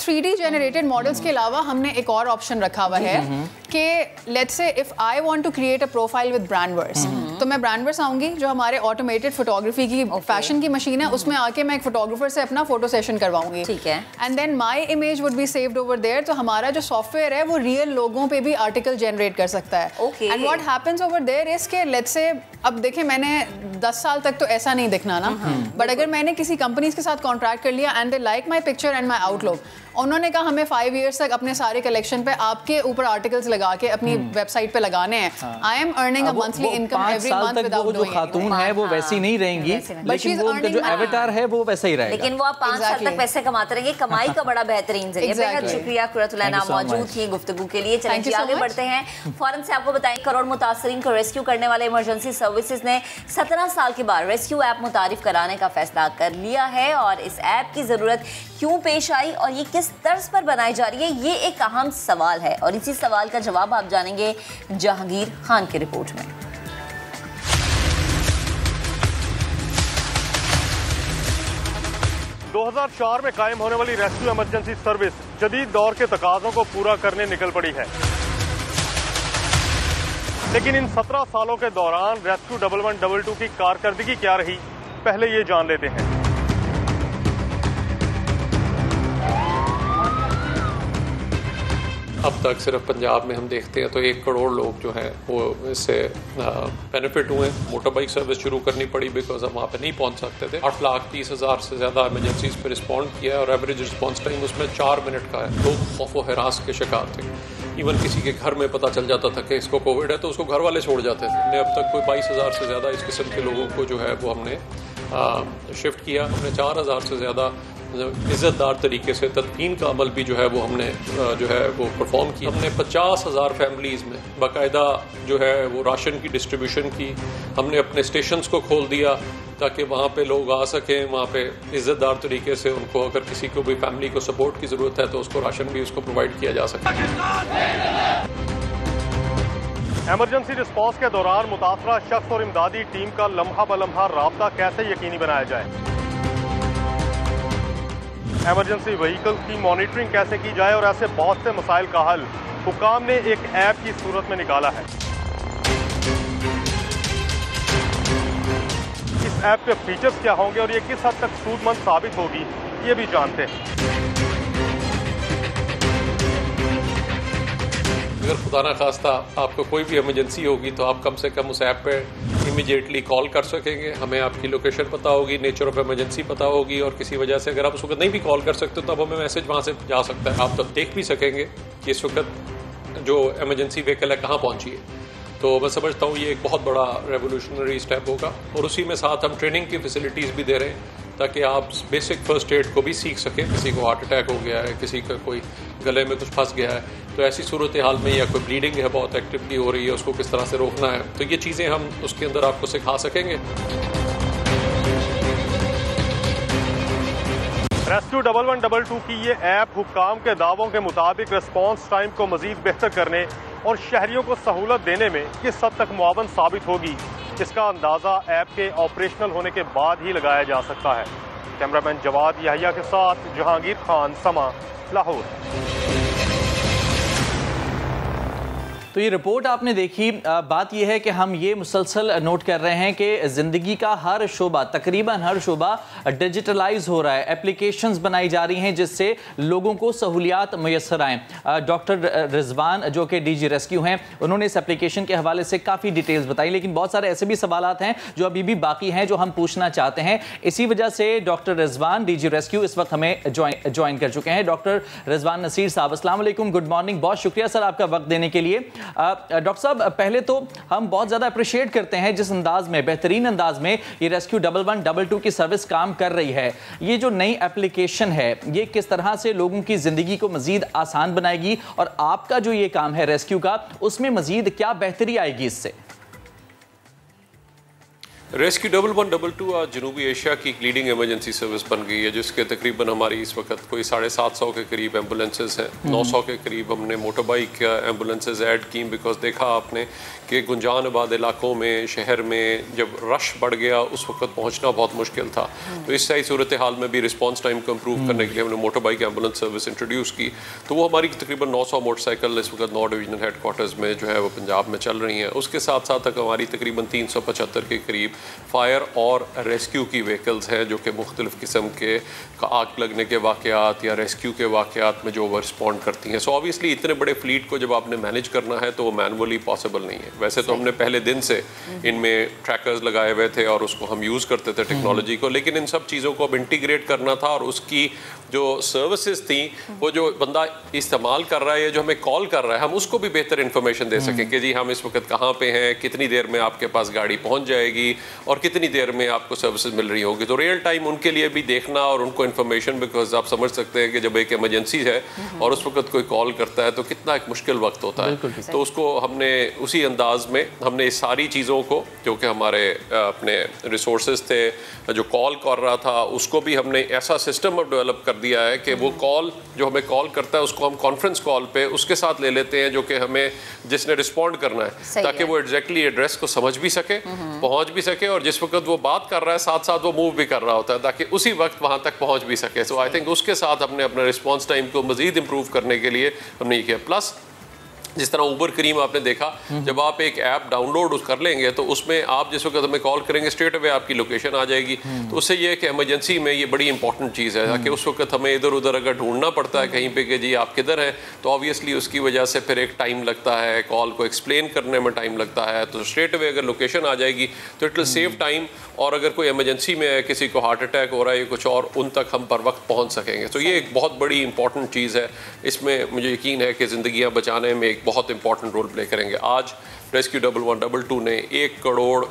3D generated models के अलावा हमने एक और ऑप्शन रखा हुआ है कि let's say if I want to create a profile with Brandverse, तो मैं ब्रांडवर्स आऊंगी जो हमारे ऑटोमेटेड फोटोग्राफी की फैशन की मशीन है, उसमें आके मैं एक फोटोग्राफर से अपना फोटो सेशन करवाऊंगी, ठीक है, and then my image would be saved over there. तो हमारा जो सॉफ्टवेयर है वो रियल लोगों पे भी आर्टिकल जनरेट कर सकता है। And what happens over there is के लेट्स से अब देखें मैंने 10 साल तक तो ऐसा नहीं दिखना ना, बट अगर मैंने किसी कंपनीज के साथ कॉन्ट्रैक्ट कर लिया and they like my picture and my outlook, उन्होंने कहा हमें 5 years तक अपने सारे कलेक्शन पे आपके ऊपर आर्टिकल्स लगा के अपनी वेबसाइट पे लगाने हैं, I am earning a monthly income every month without doing. जो खातून है वो वैसी नहीं रहेंगी, लेकिन वो उनका जो एवटार है वो वैसा ही रहेगा, लेकिन वो आप 5 साल तक पैसे कमाते रहेंगे। कमाई का बड़ा बेहतरीन जरिया। बेहद शुक्रिया कुरतुलैना मौजूद थी गुफ्तगू के लिए। चलिए आगे बढ़ते हैं। फौरन से आपको बताएं, करोड़ मुतासरीन को रेस्क्यू करने वाले इमरजेंसी सर्विसेज ने 17 साल के बाद रेस्क्यू ऐप मुतारिफ कराने का फैसला कर लिया है। और इस ऐप की ज़रूरत क्यों पेश आई और ये किस तर्ज पर बनाई जा रही है, ये एक अहम सवाल है और इसी सवाल का जवाब आप जानेंगे जहांगीर खान की रिपोर्ट में। दो 2004 में कायम होने वाली रेस्क्यू इमरजेंसी सर्विस जदीद दौर के तकाज़ों को पूरा करने निकल पड़ी है, लेकिन इन 17 सालों के दौरान रेस्क्यू 1112 की कारकर्दगी क्या रही, पहले ये जान लेते हैं। अब तक सिर्फ पंजाब में हम देखते हैं तो 1 करोड़ लोग जो हैं वो इससे बेनिफिट हुए। मोटर बाइक सर्विस शुरू करनी पड़ी बिकॉज हम वहाँ पे नहीं पहुँच सकते थे। 8,30,000 से ज़्यादा इमरजेंसीज पे रिस्पॉन्ड किया और एवरेज रिस्पॉन्स टाइम उसमें 4 मिनट का है। लोग खौफ व हरास के शिकार थे। इवन किसी के घर में पता चल जाता था कि इसको कोविड है तो उसको घर वाले छोड़ जाते थे। हमने अब तक कोई 22,000 से ज़्यादा इस किस्म के लोगों को जो है वो हमने शिफ्ट किया। हमने 4,000 से ज़्यादा इज़्ज़तदार तरीके से तदफीन का अमल भी जो है वो हमने जो है वो परफॉर्म किया। हमने 50,000 फैमिलीज़ में बाकायदा जो है वो राशन की डिस्ट्रीब्यूशन की। हमने अपने स्टेशंस को खोल दिया ताकि वहाँ पे लोग आ सकें, वहाँ पे इज़्ज़तदार तरीके से उनको अगर किसी को भी फैमिली को सपोर्ट की ज़रूरत है तो उसको राशन भी उसको प्रोवाइड किया जा सके। इमरजेंसी रिस्पॉन्स के दौरान मुतासरा शख्स और इमदादी टीम का लम्हा ब लम्हा राब्ता कैसे यकीनी बनाया जाए, इमरजेंसी व्हीकल की मॉनिटरिंग कैसे की जाए और ऐसे बहुत से मसाइल का हल हुकाम ने एक ऐप की सूरत में निकाला है। इस ऐप के फीचर्स क्या होंगे और ये किस हद तक सूदमंद साबित होगी, ये भी जानते हैं। अगर खुदा ना खास्ता आपको कोई भी इमरजेंसी होगी तो आप कम से कम उस ऐप पे इमीडिएटली कॉल कर सकेंगे, हमें आपकी लोकेशन पता होगी, नेचर ऑफ इमरजेंसी पता होगी, और किसी वजह से अगर आप उस वक्त नहीं भी कॉल कर सकते तो अब हमें मैसेज वहाँ से जा सकता है। आप तब देख भी सकेंगे कि इस वक्त जो इमरजेंसी व्हीकल है कहाँ पहुँची है। तो मैं समझता हूँ ये एक बहुत बड़ा रेवोल्यूशनरी स्टेप होगा, और उसी में साथ हम ट्रेनिंग की फैसिलिटीज़ भी दे रहे हैं ताकि आप बेसिक फर्स्ट एड को भी सीख सकें। किसी को हार्ट अटैक हो गया है, किसी का कोई गले में कुछ फंस गया है, तो ऐसी सूरत हाल में या कोई ब्लीडिंग है बहुत एक्टिवली हो रही है, उसको किस तरह से रोकना है, तो ये चीज़ें हम उसके अंदर आपको सिखा सकेंगे। रेस्क्यू 1112 की ये ऐप हुक्काम के दावों के मुताबिक रिस्पॉन्स टाइम को मजीद बेहतर करने और शहरियों को सहूलत देने में किस हद तक मुआवन साबित होगी, इसका अंदाज़ा ऐप के ऑपरेशनल होने के बाद ही लगाया जा सकता है। कैमरामैन जवाद याहिया के साथ जहांगीर खान, समा, लाहौर। तो ये रिपोर्ट आपने देखी। बात यह है कि हम ये मुसलसल नोट कर रहे हैं कि ज़िंदगी का हर शोबा, तकरीबन हर शोबा डिजिटलाइज हो रहा है, एप्लीकेशंस बनाई जा रही हैं जिससे लोगों को सहूलियात मैसर आएँ। डॉक्टर रिजवान जो कि डीजी रेस्क्यू हैं, उन्होंने इस एप्लीकेशन के हवाले से काफ़ी डिटेल्स बताई, लेकिन बहुत सारे ऐसे भी सवालात हैं जो अभी भी बाकी हैं जो हम पूछना चाहते हैं। इसी वजह से डॉक्टर रिजवान डीजी रेस्क्यू इस वक्त हमें ज्वाइन कर चुके हैं। डॉक्टर रिजवान नसीर साहब, अस्सलाम वालेकुम, गुड मॉर्निंग, बहुत शुक्रिया सर आपका वक्त देने के लिए। डॉक्टर साहब, पहले तो हम बहुत ज़्यादा अप्रिशिएट करते हैं जिस अंदाज में, बेहतरीन अंदाज में ये रेस्क्यू 1112 की सर्विस काम कर रही है। ये जो नई एप्लीकेशन है ये किस तरह से लोगों की ज़िंदगी को मज़ीद आसान बनाएगी, और आपका जो ये काम है रेस्क्यू का, उसमें मज़ीद क्या बेहतरी आएगी इससे? रेस्क्यू 1112 आज जनूबी एशिया की एक लीडिंग इमरजेंसी सर्विस बन गई है, जिसके तकरीबन हमारी इस वक्त कोई 750 के करीब एम्बुलेंसेज हैं। 900 के करीब हमने मोटर बाइक एम्बुलेंसेज ऐड की, बिकॉज देखा आपने कि गुंजान आबाद इलाकों में, शहर में जब रश बढ़ गया उस वक्त पहुंचना बहुत मुश्किल था। तो इस सही सूरत हाल में भी रिस्पॉन्स टाइम को इम्प्रूव करने के लिए हमने motor bike ambulance service introduce की। तो वो हमारी तकरीबन 900 मोटरसाइकिल इस वक्त 9 डिवीजनल हेडक्वार्टर्स में जो है वो पंजाब में चल रही हैं। उसके साथ साथ तक हमारी तकरीबन 375 के करीब फायर और रेस्क्यू की व्हीकल्स हैं जो कि मुख्तलिफ़ किस्म के आग लगने के वाक़यात या रेस्क्यू के वाक़यात में जो वो रिस्पॉन्ड करती हैं। सो ऑब्वियसली इतने बड़े फ्लीट को जब आपने मैनेज करना है तो वो मैनुअली पॉसिबल नहीं है। वैसे तो हमने पहले दिन से इनमें ट्रैकर्स लगाए हुए थे और उसको हम यूज़ करते थे टेक्नोलॉजी को, लेकिन इन सब चीज़ों को अब इंटीग्रेट करना था, और उसकी जो सर्विसेज थी वो जो बंदा इस्तेमाल कर रहा है या जो हमें कॉल कर रहा है, हम उसको भी बेहतर इन्फॉर्मेशन दे सकें कि जी हम इस वक्त कहाँ पे हैं, कितनी देर में आपके पास गाड़ी पहुँच जाएगी और कितनी देर में आपको सर्विसेज मिल रही होगी। तो रियल टाइम उनके लिए भी देखना और उनको इन्फॉर्मेशन, बिकॉज आप समझ सकते हैं कि जब एक इमरजेंसी है और उस वक्त कोई कॉल करता है तो कितना एक मुश्किल वक्त होता है। तो उसको हमने उसी अंदाज में हमने इस सारी चीज़ों को जो कि हमारे अपने रिसोर्सेज थे, जो कॉल कर रहा था उसको भी हमने ऐसा सिस्टम अब डेवलप कर दिया है कि वो कॉल जो हमें कॉल करता है उसको हम कॉन्फ्रेंस कॉल पे उसके साथ ले लेते हैं जो कि हमें जिसने रिस्पॉन्ड करना है, ताकि वो एग्जैक्टली एड्रेस को समझ भी सके, पहुंच भी सके, और जिस वक्त वो बात कर रहा है साथ साथ वो मूव भी कर रहा होता है ताकि उसी वक्त वहां तक पहुंच भी सके। सो आई थिंक उसके साथ हमने अपना रिस्पॉन्स टाइम को मजीद इंप्रूव करने के लिए हमने ये किया। प्लस जिस तरह उबर करीम आपने देखा, जब आप एक ऐप डाउनलोड कर लेंगे तो उसमें आप जिस वक्त हमें कॉल करेंगे स्ट्रेट अवे आपकी लोकेशन आ जाएगी। तो उससे ये है कि इमरजेंसी में ये बड़ी इंपॉर्टेंट चीज़ है ताकि उस वक्त हमें इधर उधर अगर ढूंढना पड़ता है कहीं पे कि जी आप किधर हैं, तो ऑब्वियसली उसकी वजह से फिर एक टाइम लगता है, कॉल को एक्सप्लेन करने में टाइम लगता है। तो स्ट्रेट अवे अगर लोकेशन आ जाएगी तो इट विल सेव टाइम, और अगर कोई इमरजेंसी में है, किसी को हार्ट अटैक हो रहा है कुछ और, उन तक हम पर वक्त पहुँच सकेंगे। तो ये एक बहुत बड़ी इंपॉर्टेंट चीज़ है। इसमें मुझे यकीन है कि ज़िंदगियाँ बचाने में एक बहुत इंपॉर्टेंट रोल प्ले करेंगे। आज रेस्क्यू 1112 ने 1 करोड़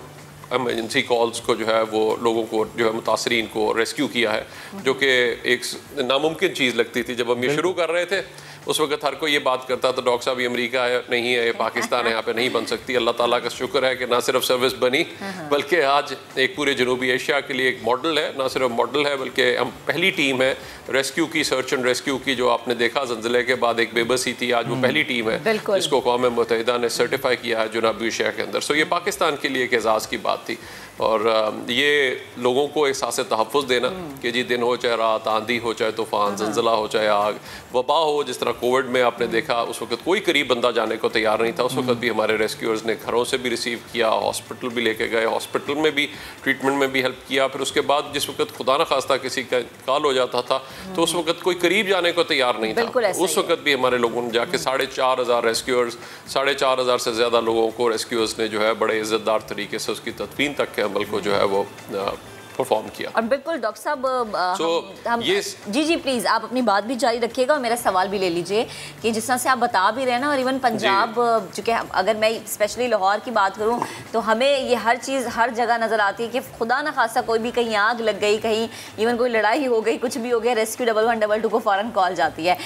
इमरजेंसी कॉल्स को जो है वो लोगों को जो है मुतासरीन को रेस्क्यू किया है, जो कि एक नामुमकिन चीज़ लगती थी। जब हम ये शुरू कर रहे थे उस वक्त हर कोई ये बात करता था डॉक्टर साहब ये अमेरिका है नहीं है, ये पाकिस्तान है, यहाँ पे नहीं बन सकती। अल्लाह ताला का शुक्र है कि ना सिर्फ सर्विस बनी बल्कि आज एक पूरे जनूबी एशिया के लिए एक मॉडल है। ना सिर्फ मॉडल है बल्कि हम पहली टीम है रेस्क्यू की, सर्च एंड रेस्क्यू की, जो आपने देखा ज़लज़ले के बाद एक बेबसी थी, आज वो पहली टीम है जिसको क़ौम मुत्तहिदा ने सर्टिफाई किया है जनूबी एशिया के अंदर। सो ये पाकिस्तान के लिए एक एजाज़ की बात थी। और ये लोगों को एहसास तहफ़्फ़ुज़ देना कि जी दिन हो चाहे रात, आंधी हो चाहे तूफ़ान, ज़लज़ला हो चाहे आग, वबा हो, जिस तरह कोविड में आपने देखा उस वक्त कोई करीब बंदा जाने को तैयार नहीं था, उस वक्त भी हमारे रेस्क्यूअर्स ने घरों से भी रिसीव किया, हॉस्पिटल भी लेके गए, हॉस्पिटल में भी ट्रीटमेंट में भी हेल्प किया। फिर उसके बाद जिस वक्त खुदा न खास्ता किसी का इंतकाल हो जाता था तो उस वक्त कोई करीब जाने को तैयार नहीं था, उस वक्त भी हमारे लोगों ने जाके 4,500 रेस्क्यूअर्स, 4,500 से ज़्यादा लोगों को रेस्क्यूअर्स ने जो है बड़े इज़्ज़तदार तरीके से उसकी तदफीन तक के अमल को जो है वो परफॉर्म किया। और बिल्कुल डॉक्टर साहब हम जी प्लीज़ आप अपनी बात भी जारी रखिएगा और मेरा सवाल भी ले लीजिए कि जिस तरह से आप बता भी रहे हैं ना, और इवन पंजाब, चूँकि अगर मैं स्पेशली लाहौर की बात करूँ तो हमें ये हर चीज़ हर जगह नज़र आती है कि खुदा न खासा कोई भी कहीं आग लग गई, कहीं इवन कोई लड़ाई हो गई, कुछ भी हो गया, रेस्क्यू 1112 को फ़ौरन कॉल जाती है।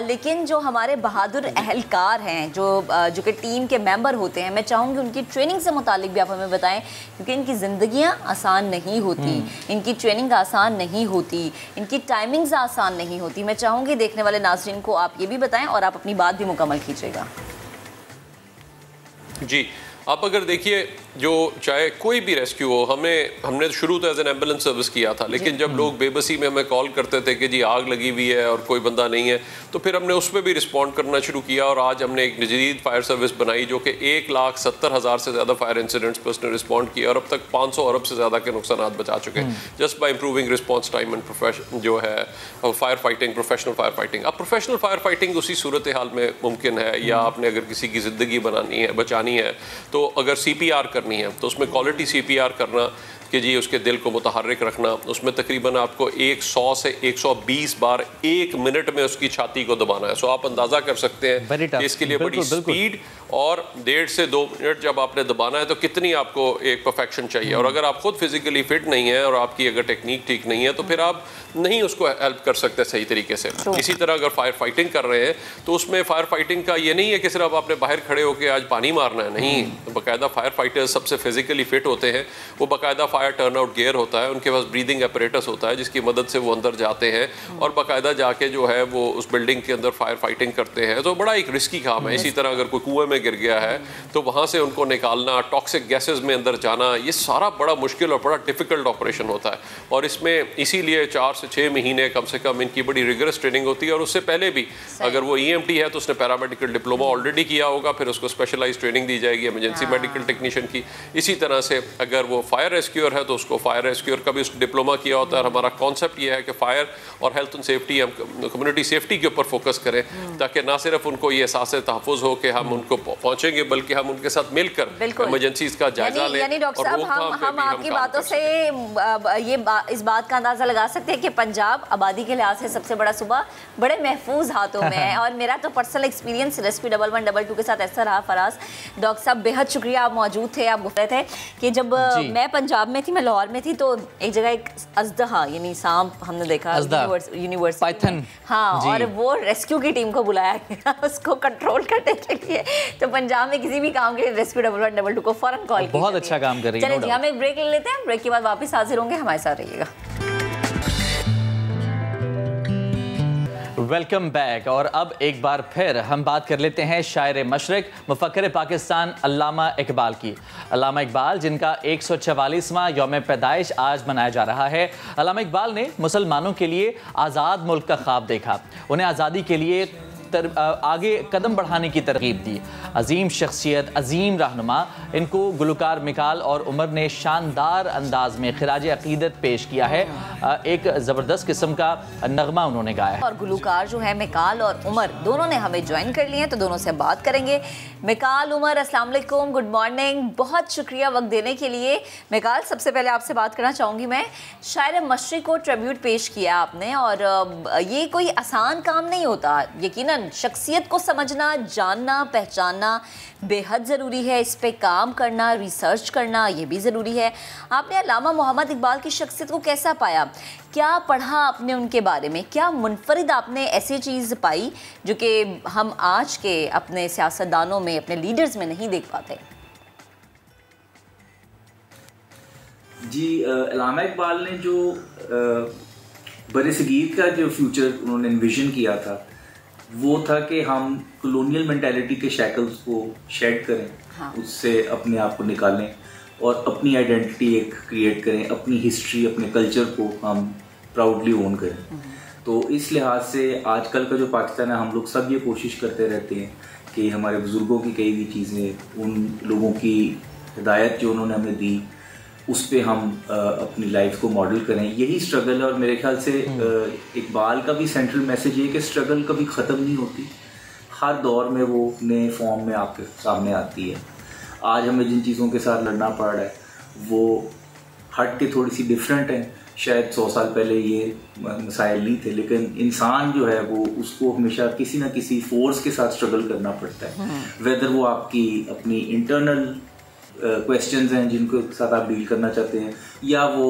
लेकिन जो हमारे बहादुर अहलकार हैं जो कि टीम के मेंबर होते हैं, मैं चाहूँगी उनकी ट्रेनिंग से मुतालिक भी आप हमें बताएं, क्योंकि इनकी ज़िंदगियाँ आसान नहीं होती, इनकी ट्रेनिंग आसान नहीं होती, इनकी टाइमिंग्स आसान नहीं होती। मैं चाहूँगी देखने वाले नाज़रीन को आप ये भी बताएं और आप अपनी बात भी मुकम्मल कीजिएगा। जी, आप अगर देखिए जो चाहे कोई भी रेस्क्यू हो, हमने शुरू तो एज एन एम्बुलेंस सर्विस किया था, लेकिन जब लोग बेबसी में हमें कॉल करते थे कि जी आग लगी हुई है और कोई बंदा नहीं है, तो फिर हमने उस पर भी रिस्पॉन्ड करना शुरू किया। और आज हमने एक जदीद फायर सर्विस बनाई जो कि 1,70,000 से ज़्यादा फायर इंसिडेंट्स पर उसने रिस्पॉन्ड किया और अब तक 500 अरब से ज़्यादा के नुकसान बचा चुके हैं, just by improving response time and profession जो है fire fighting, professional fire fighting. अब प्रोफेशनल फायर फाइटिंग उसी सूरत हाल में मुमकिन है, या आपने अगर किसी की ज़िंदगी बचानी है तो अगर CPR करनी है तो उसमें क्वालिटी CPR करना कि जी उसके दिल को मुतहर्रिक रखना, उसमें तकरीबन आपको 100 से 120 बार 1 मिनट में उसकी छाती को दबाना है। सो आप अंदाज़ा कर सकते हैं कि इसके लिए बड़ी स्पीड और 1.5 से 2 मिनट जब आपने दबाना है तो कितनी आपको एक परफेक्शन चाहिए। और अगर आप खुद फिजिकली फिट नहीं है और आपकी अगर टेक्निक ठीक नहीं है तो फिर आप नहीं उसको हेल्प कर सकते सही तरीके से। इसी तरह अगर फायर फाइटिंग कर रहे हैं तो उसमें फायर फाइटिंग का ये नहीं है कि सिर्फ आपने बाहर खड़े होकर आज पानी मारना है, नहीं, तो बाकायदा फायर फाइटर्स सबसे फिजिकली फिट होते हैं, वो बाकायदा फायर टर्न आउट गियर होता है, उनके पास ब्रीदिंग अपरेटस होता है जिसकी मदद से वो अंदर जाते हैं और बाकायदा जाके जो है वो उस बिल्डिंग के अंदर फायर फाइटिंग करते हैं। तो बड़ा एक रिस्की काम है। इसी तरह अगर कोई कुएं में गिर गया है तो वहाँ से उनको निकालना, टॉक्सिक गैसेज में अंदर जाना, ये सारा बड़ा मुश्किल और बड़ा डिफिकल्ट ऑपरेशन होता है। और इसमें इसीलिए 4 से 6 महीने कम से कम इनकी बड़ी रिगरस ट्रेनिंग होती है। और उससे पहले भी अगर वो EMT है तो उसने पैरामेडिकल डिप्लोमा ऑलरेडी किया होगा, फिर उसको स्पेशलाइज ट्रेनिंग दी जाएगी इमरजेंसी मेडिकल टेक्नीशियन की। इसी तरह से अगर वो फायर रेस्क्यूअर है तो उसको फायर रेस्क्यूअर का भी डिप्लोमा किया होता है। और हमारा कॉन्सेप्ट ये है कि फायर और हेल्थ एंड सेफ्टी, हम कम्युनिटी सेफ्टी के ऊपर फोकस करें ताकि ना सिर्फ उनको ये एहसास तहफ़्फ़ुज़ हो कि हम उनको पहुँचेंगे, बल्कि हम उनके साथ मिलकर इमरजेंसीज का जायजा लें। यानी डॉक्टर साहब हम आपकी बातों से इस बात का अंदाज़ा लगा सकते हैं कि पंजाब आबादी के लिहाज से सबसे बड़ा सूबा बड़े महफूज हाथों में है। और मेरा तो पर्सनल एक्सपीरियंस रेस्क्यू 1112 के साथ ऐसा रहा। फराज डॉक्टर साहब बेहद शुक्रिया, आप मौजूद थे। आप गुफ्ते थे कि जब मैं पंजाब में थी, मैं लाहौर में थी, तो एक जगह एक अजदहा यानी सांप हमने देखा यूनिवर्सिटी पाइथन, हाँ, और वो रेस्क्यू की टीम को बुलाया गया उसको कंट्रोल करने के लिए। तो पंजाब में किसी भी काम के लिए रेस्क्यू 1112 को फौरन कॉल किया। बहुत अच्छा काम कर रही है। चलिए जी, हम एक ब्रेक ले लेते हैं, ब्रेक के बाद वापस हाजिर होंगे, हमारे साथ रहिएगा। Welcome back. और अब एक बार फिर हम बात कर लेते हैं शायर मशरिक, मुफक्किर पाकिस्तान अल्लामा इकबाल की। अल्लामा इकबाल जिनका 144वां यौम पैदाइश आज मनाया जा रहा है। अल्लामा इकबाल ने मुसलमानों के लिए आज़ाद मुल्क का ख्वाब देखा, उन्हें आज़ादी के लिए आगे कदम बढ़ाने की तरगीब दी। अजीम शख्सियत, अजीम रहनुमा, इनको गुलकार मिकाल और उमर ने शानदार अंदाज में खिराज अकीदत पेश किया है। एक ज़बरदस्त किस्म का नगमा उन्होंने गाया है। और गुलकार जो है मिकाल और उमर दोनों ने हमें ज्वाइन कर लिए हैं, तो दोनों से बात करेंगे। मिकाल, उमर, अस्सलाम वालेकुम, गुड मॉर्निंग, बहुत शुक्रिया वक्त देने के लिए। मिकाल, सबसे पहले आपसे बात करना चाहूँगी मैं, शायर मशरिक को ट्रिब्यूट पेश किया आपने, और ये कोई आसान काम नहीं होता। यकीनन शख्सियत को समझना, जानना, पहचानना बेहद ज़रूरी है। इस पे काम करना, रिसर्च करना, ये भी ज़रूरी है। आपने अल्लामा मोहम्मद इकबाल की शख्सियत को कैसा पाया? क्या पढ़ा आपने उनके बारे में? क्या मुनफरिद आपने ऐसी चीज़ पाई जो कि हम आज के अपने सियासतदानों में, अपने लीडर्स में नहीं देख पाते? जी, अल्लामा इकबाल ने जो बरसगीर का जो फ्यूचर उन्होंने एनविजन किया था वो था कि हम कॉलोनियल मेंटालिटी के शैकल्स को शेड करें, हाँ, उससे अपने आप को निकालें और अपनी आइडेंटिटी एक क्रिएट करें, अपनी हिस्ट्री, अपने कल्चर को हम प्राउडली ओन करें। तो इस लिहाज से आजकल का जो पाकिस्तान है, हम लोग सब ये कोशिश करते रहते हैं कि हमारे बुज़ुर्गों की कई भी चीज़ें, उन लोगों की हिदायत जो उन्होंने हमें दी, उस पे हम अपनी लाइफ को मॉडल करें। यही स्ट्रगल है और मेरे ख्याल से इकबाल का भी सेंट्रल मैसेज है कि स्ट्रगल कभी ख़त्म नहीं होती, हर दौर में वो नए फॉर्म में आपके सामने आती है। आज हमें जिन चीज़ों के साथ लड़ना पड़ रहा है वो हट के थोड़ी सी डिफरेंट है, शायद 100 साल पहले ये मसाइल नहीं थे, लेकिन इंसान जो है वो उसको हमेशा किसी ना किसी फोर्स के साथ स्ट्रगल करना पड़ता है, वेदर वो आपकी अपनी इंटरनल क्वेश्चंस हैं जिनको साथ आप डील करना चाहते हैं, या वो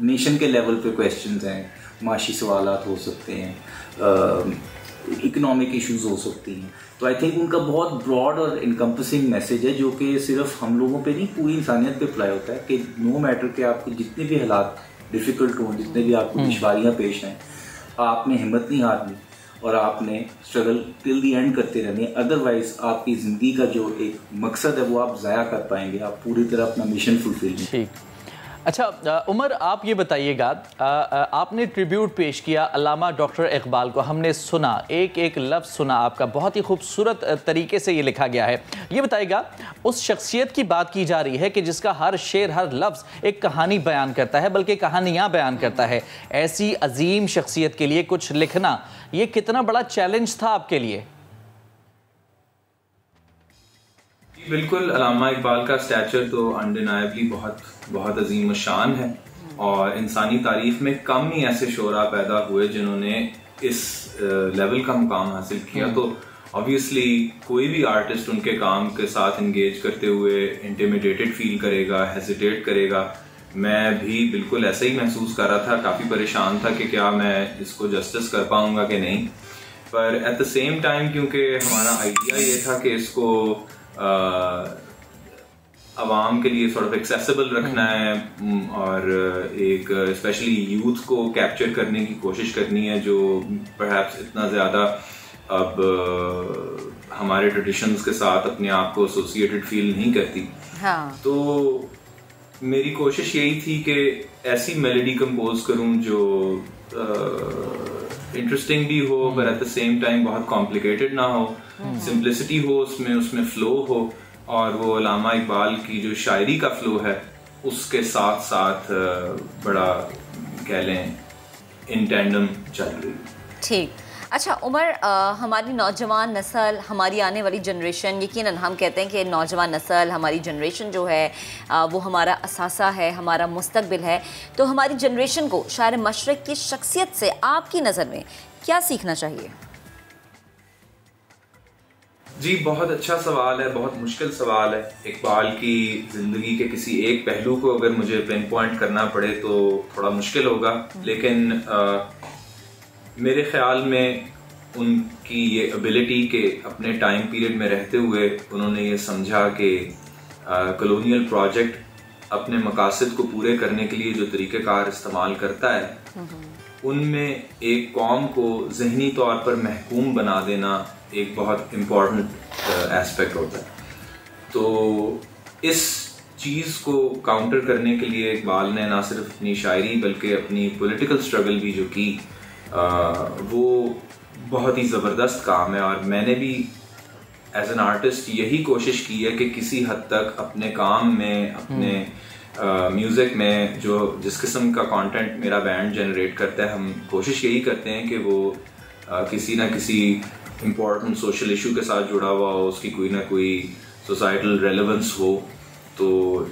नेशन के लेवल पे क्वेश्चंस हैं, माशी सवालात हो सकते हैं, इकोनॉमिक इश्यूज हो सकती हैं। तो आई थिंक उनका बहुत ब्रॉड और इनकम्पसिंग मैसेज है जो कि सिर्फ हम लोगों पे नहीं, पूरी इंसानियत पे अप्लाई होता है कि नो मैटर कि आपके जितने भी हालात डिफ़िकल्ट हों, जितने भी आपको दुश्वारियाँ पेश हैं, आपने हिम्मत नहीं हारनी और आपने स्ट्रगल टिल दी एंड करते रहनी है। अदरवाइज आपकी ज़िंदगी का जो एक मकसद है वो आप ज़ाया कर पाएंगे, आप पूरी तरह अपना मिशन फुलफिल नहीं। अच्छा उमर, आप ये बताइएगा, आपने ट्रिब्यूट पेश किया अल्लामा डॉक्टर इकबाल को, हमने सुना, एक एक लफ्ज़ सुना आपका, बहुत ही खूबसूरत तरीके से ये लिखा गया है। ये बताइएगा, उस शख्सियत की बात की जा रही है कि जिसका हर शेर, हर लफ्ज़ एक कहानी बयान करता है, बल्कि कहानियाँ बयान करता है। ऐसी अजीम शख्सियत के लिए कुछ लिखना, ये कितना बड़ा चैलेंज था आपके लिए? बिल्कुल, अल्लामा इकबाल का स्टैचर तो अनडिनाइबली बहुत अजीम शान है और इंसानी तारीफ में कम ही ऐसे शोरा पैदा हुए जिन्होंने इस लेवल का मुकाम हासिल किया। तो ऑब्वियसली कोई भी आर्टिस्ट उनके काम के साथ इंगेज करते हुए इंटिमिडेटेड फील करेगा, हेजिटेट करेगा। मैं भी बिल्कुल ऐसा ही महसूस कर रहा था, काफ़ी परेशान था कि क्या मैं इसको जस्टिस कर पाऊंगा कि नहीं। पर एट द सेम टाइम क्योंकि हमारा आइडिया ये था कि इसको आवाम के लिए सॉर्ट ऑफ एक्सेसिबल रखना है और एक स्पेशली यूथ को कैप्चर करने की कोशिश करनी है जो परहैप्स इतना ज़्यादा अब हमारे ट्रेडिशंस के साथ अपने आप को एसोसिएटेड फील नहीं करती। हाँ। तो मेरी कोशिश यही थी कि ऐसी मेलोडी कंपोज करूं जो इंटरेस्टिंग भी हो पर एट द सेम टाइम बहुत कॉम्प्लिकेटेड ना हो, सिंप्लिसिटी हो उसमें फ्लो हो, और वो अल्लामा इकबाल की जो शायरी का फ्लो है उसके साथ साथ बड़ा कह लें इन टैंडम चल रही। ठीक। अच्छा उमर, हमारी नौजवान नस्ल, हमारी आने वाली जनरेशन, यकीनन हम कहते हैं कि नौजवान नस्ल, हमारी जनरेशन जो है वो हमारा असासा है, हमारा मुस्तकबिल है। तो हमारी जनरेशन को शायर मशरक़ की शख्सियत से आपकी नज़र में क्या सीखना चाहिए? जी, बहुत अच्छा सवाल है, बहुत मुश्किल सवाल है। इकबाल की ज़िंदगी के किसी एक पहलू को अगर मुझे पिन पॉइंट करना पड़े तो थोड़ा मुश्किल होगा, लेकिन मेरे ख्याल में उनकी ये एबिलिटी के अपने टाइम पीरियड में रहते हुए उन्होंने ये समझा कि कॉलोनियल प्रोजेक्ट अपने मकासद को पूरे करने के लिए जो तरीक़ेकार इस्तेमाल करता है उनमें एक कौम को ज़हनी तौर पर महकूम बना देना एक बहुत इम्पॉर्टेंट एस्पेक्ट होता है। तो इस चीज़ को काउंटर करने के लिए इकबाल ने ना सिर्फ अपनी शायरी बल्कि अपनी पॉलिटिकल स्ट्रगल भी जो की वो बहुत ही ज़बरदस्त काम है। और मैंने भी एज एन आर्टिस्ट यही कोशिश की है कि किसी हद तक अपने काम में, अपने म्यूज़िक में जो जिस किस्म का कंटेंट मेरा बैंड जनरेट करता है, हम कोशिश यही करते हैं कि वो किसी ना किसी इम्पोर्टेंट सोशल इशू के साथ जुड़ा हुआ हो, उसकी कोई ना कोई सोसाइटल रेलेवेंस हो। तो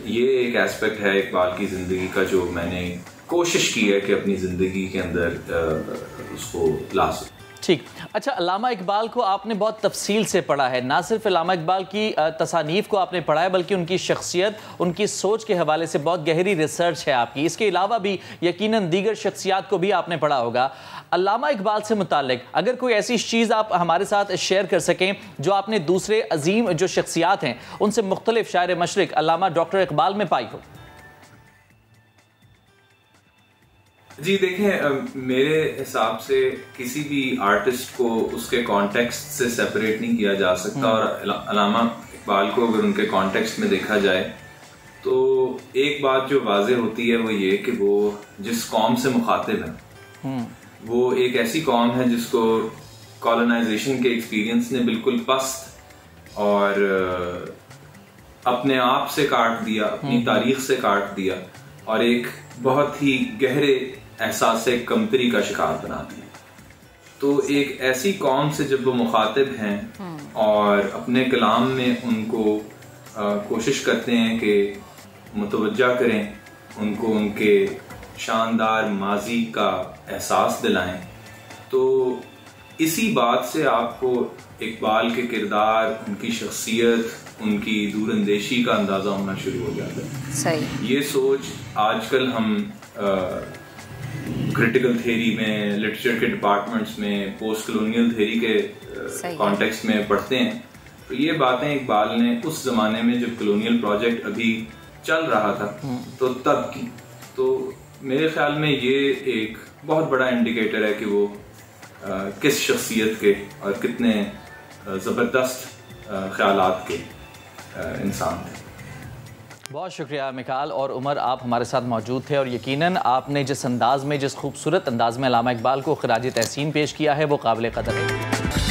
ये एक एस्पेक्ट है इकबाल की ज़िंदगी का जो मैंने कोशिश की है कि अपनी ज़िंदगी के अंदर उसको ला सकूं। ठीक। अच्छा, अल्लामा इकबाल को आपने बहुत तफसील से पढ़ा है, ना सिर्फ अल्लामा इकबाल की तसानीफ़ को आपने पढ़ा है बल्कि उनकी शख्सियत, उनकी सोच के हवाले से बहुत गहरी रिसर्च है आपकी। इसके अलावा भी यकीनन दीगर शख्सियात को भी आपने पढ़ा होगा। अल्लामा इकबाल से मुताल्लिक अगर कोई ऐसी चीज़ आप हमारे साथ शेयर कर सकें जो आपने दूसरे अजीम जो शख्सियात हैं उनसे मुख्तलिफ शायर मशरक़ अल्लामा डॉक्टर इकबाल में पाई हो। जी देखें, मेरे हिसाब से किसी भी आर्टिस्ट को उसके कॉन्टेक्स्ट से सेपरेट नहीं किया जा सकता, और अल्लामा इकबाल को अगर उनके कॉन्टेक्स्ट में देखा जाए तो एक बात जो वाज़ेह होती है वो ये कि वो जिस कौम से मुखातिब है वो एक ऐसी कौम है जिसको कॉलोनाइजेशन के एक्सपीरियंस ने बिल्कुल पस्त और अपने आप से काट दिया, अपनी तारीख से काट दिया और एक बहुत ही गहरे एहसास कमतरी का शिकार बना दिया। तो एक ऐसी कौम से जब वो मुखातिब हैं और अपने कलाम में उनको कोशिश करते हैं कि मुतवज्जा करें, उनको उनके शानदार माजी का एहसास दिलाएं, तो इसी बात से आपको इकबाल के किरदार, उनकी शख्सियत, उनकी दूरअंदेशी का अंदाज़ा होना शुरू हो जाता है। सही। ये सोच आजकल हम क्रिटिकल थ्योरी में, लिटरेचर के डिपार्टमेंट्स में, पोस्ट कॉलोनियल थ्योरी के कॉन्टेक्स्ट में पढ़ते हैं। तो ये बातें इकबाल ने उस ज़माने में जब कॉलोनियल प्रोजेक्ट अभी चल रहा था तो तब की। तो मेरे ख्याल में ये एक बहुत बड़ा इंडिकेटर है कि वो किस शख्सियत के और कितने ज़बरदस्त ख्यालात के इंसान थे। बहुत शुक्रिया मिकाल और उमर, आप हमारे साथ मौजूद थे और यकीनन आपने जिस अंदाज़ में, जिस खूबसूरत अंदाज़ में अल्लामा इकबाल को ख़िराज तहसीन पेश किया है वो काबिल क़दर है।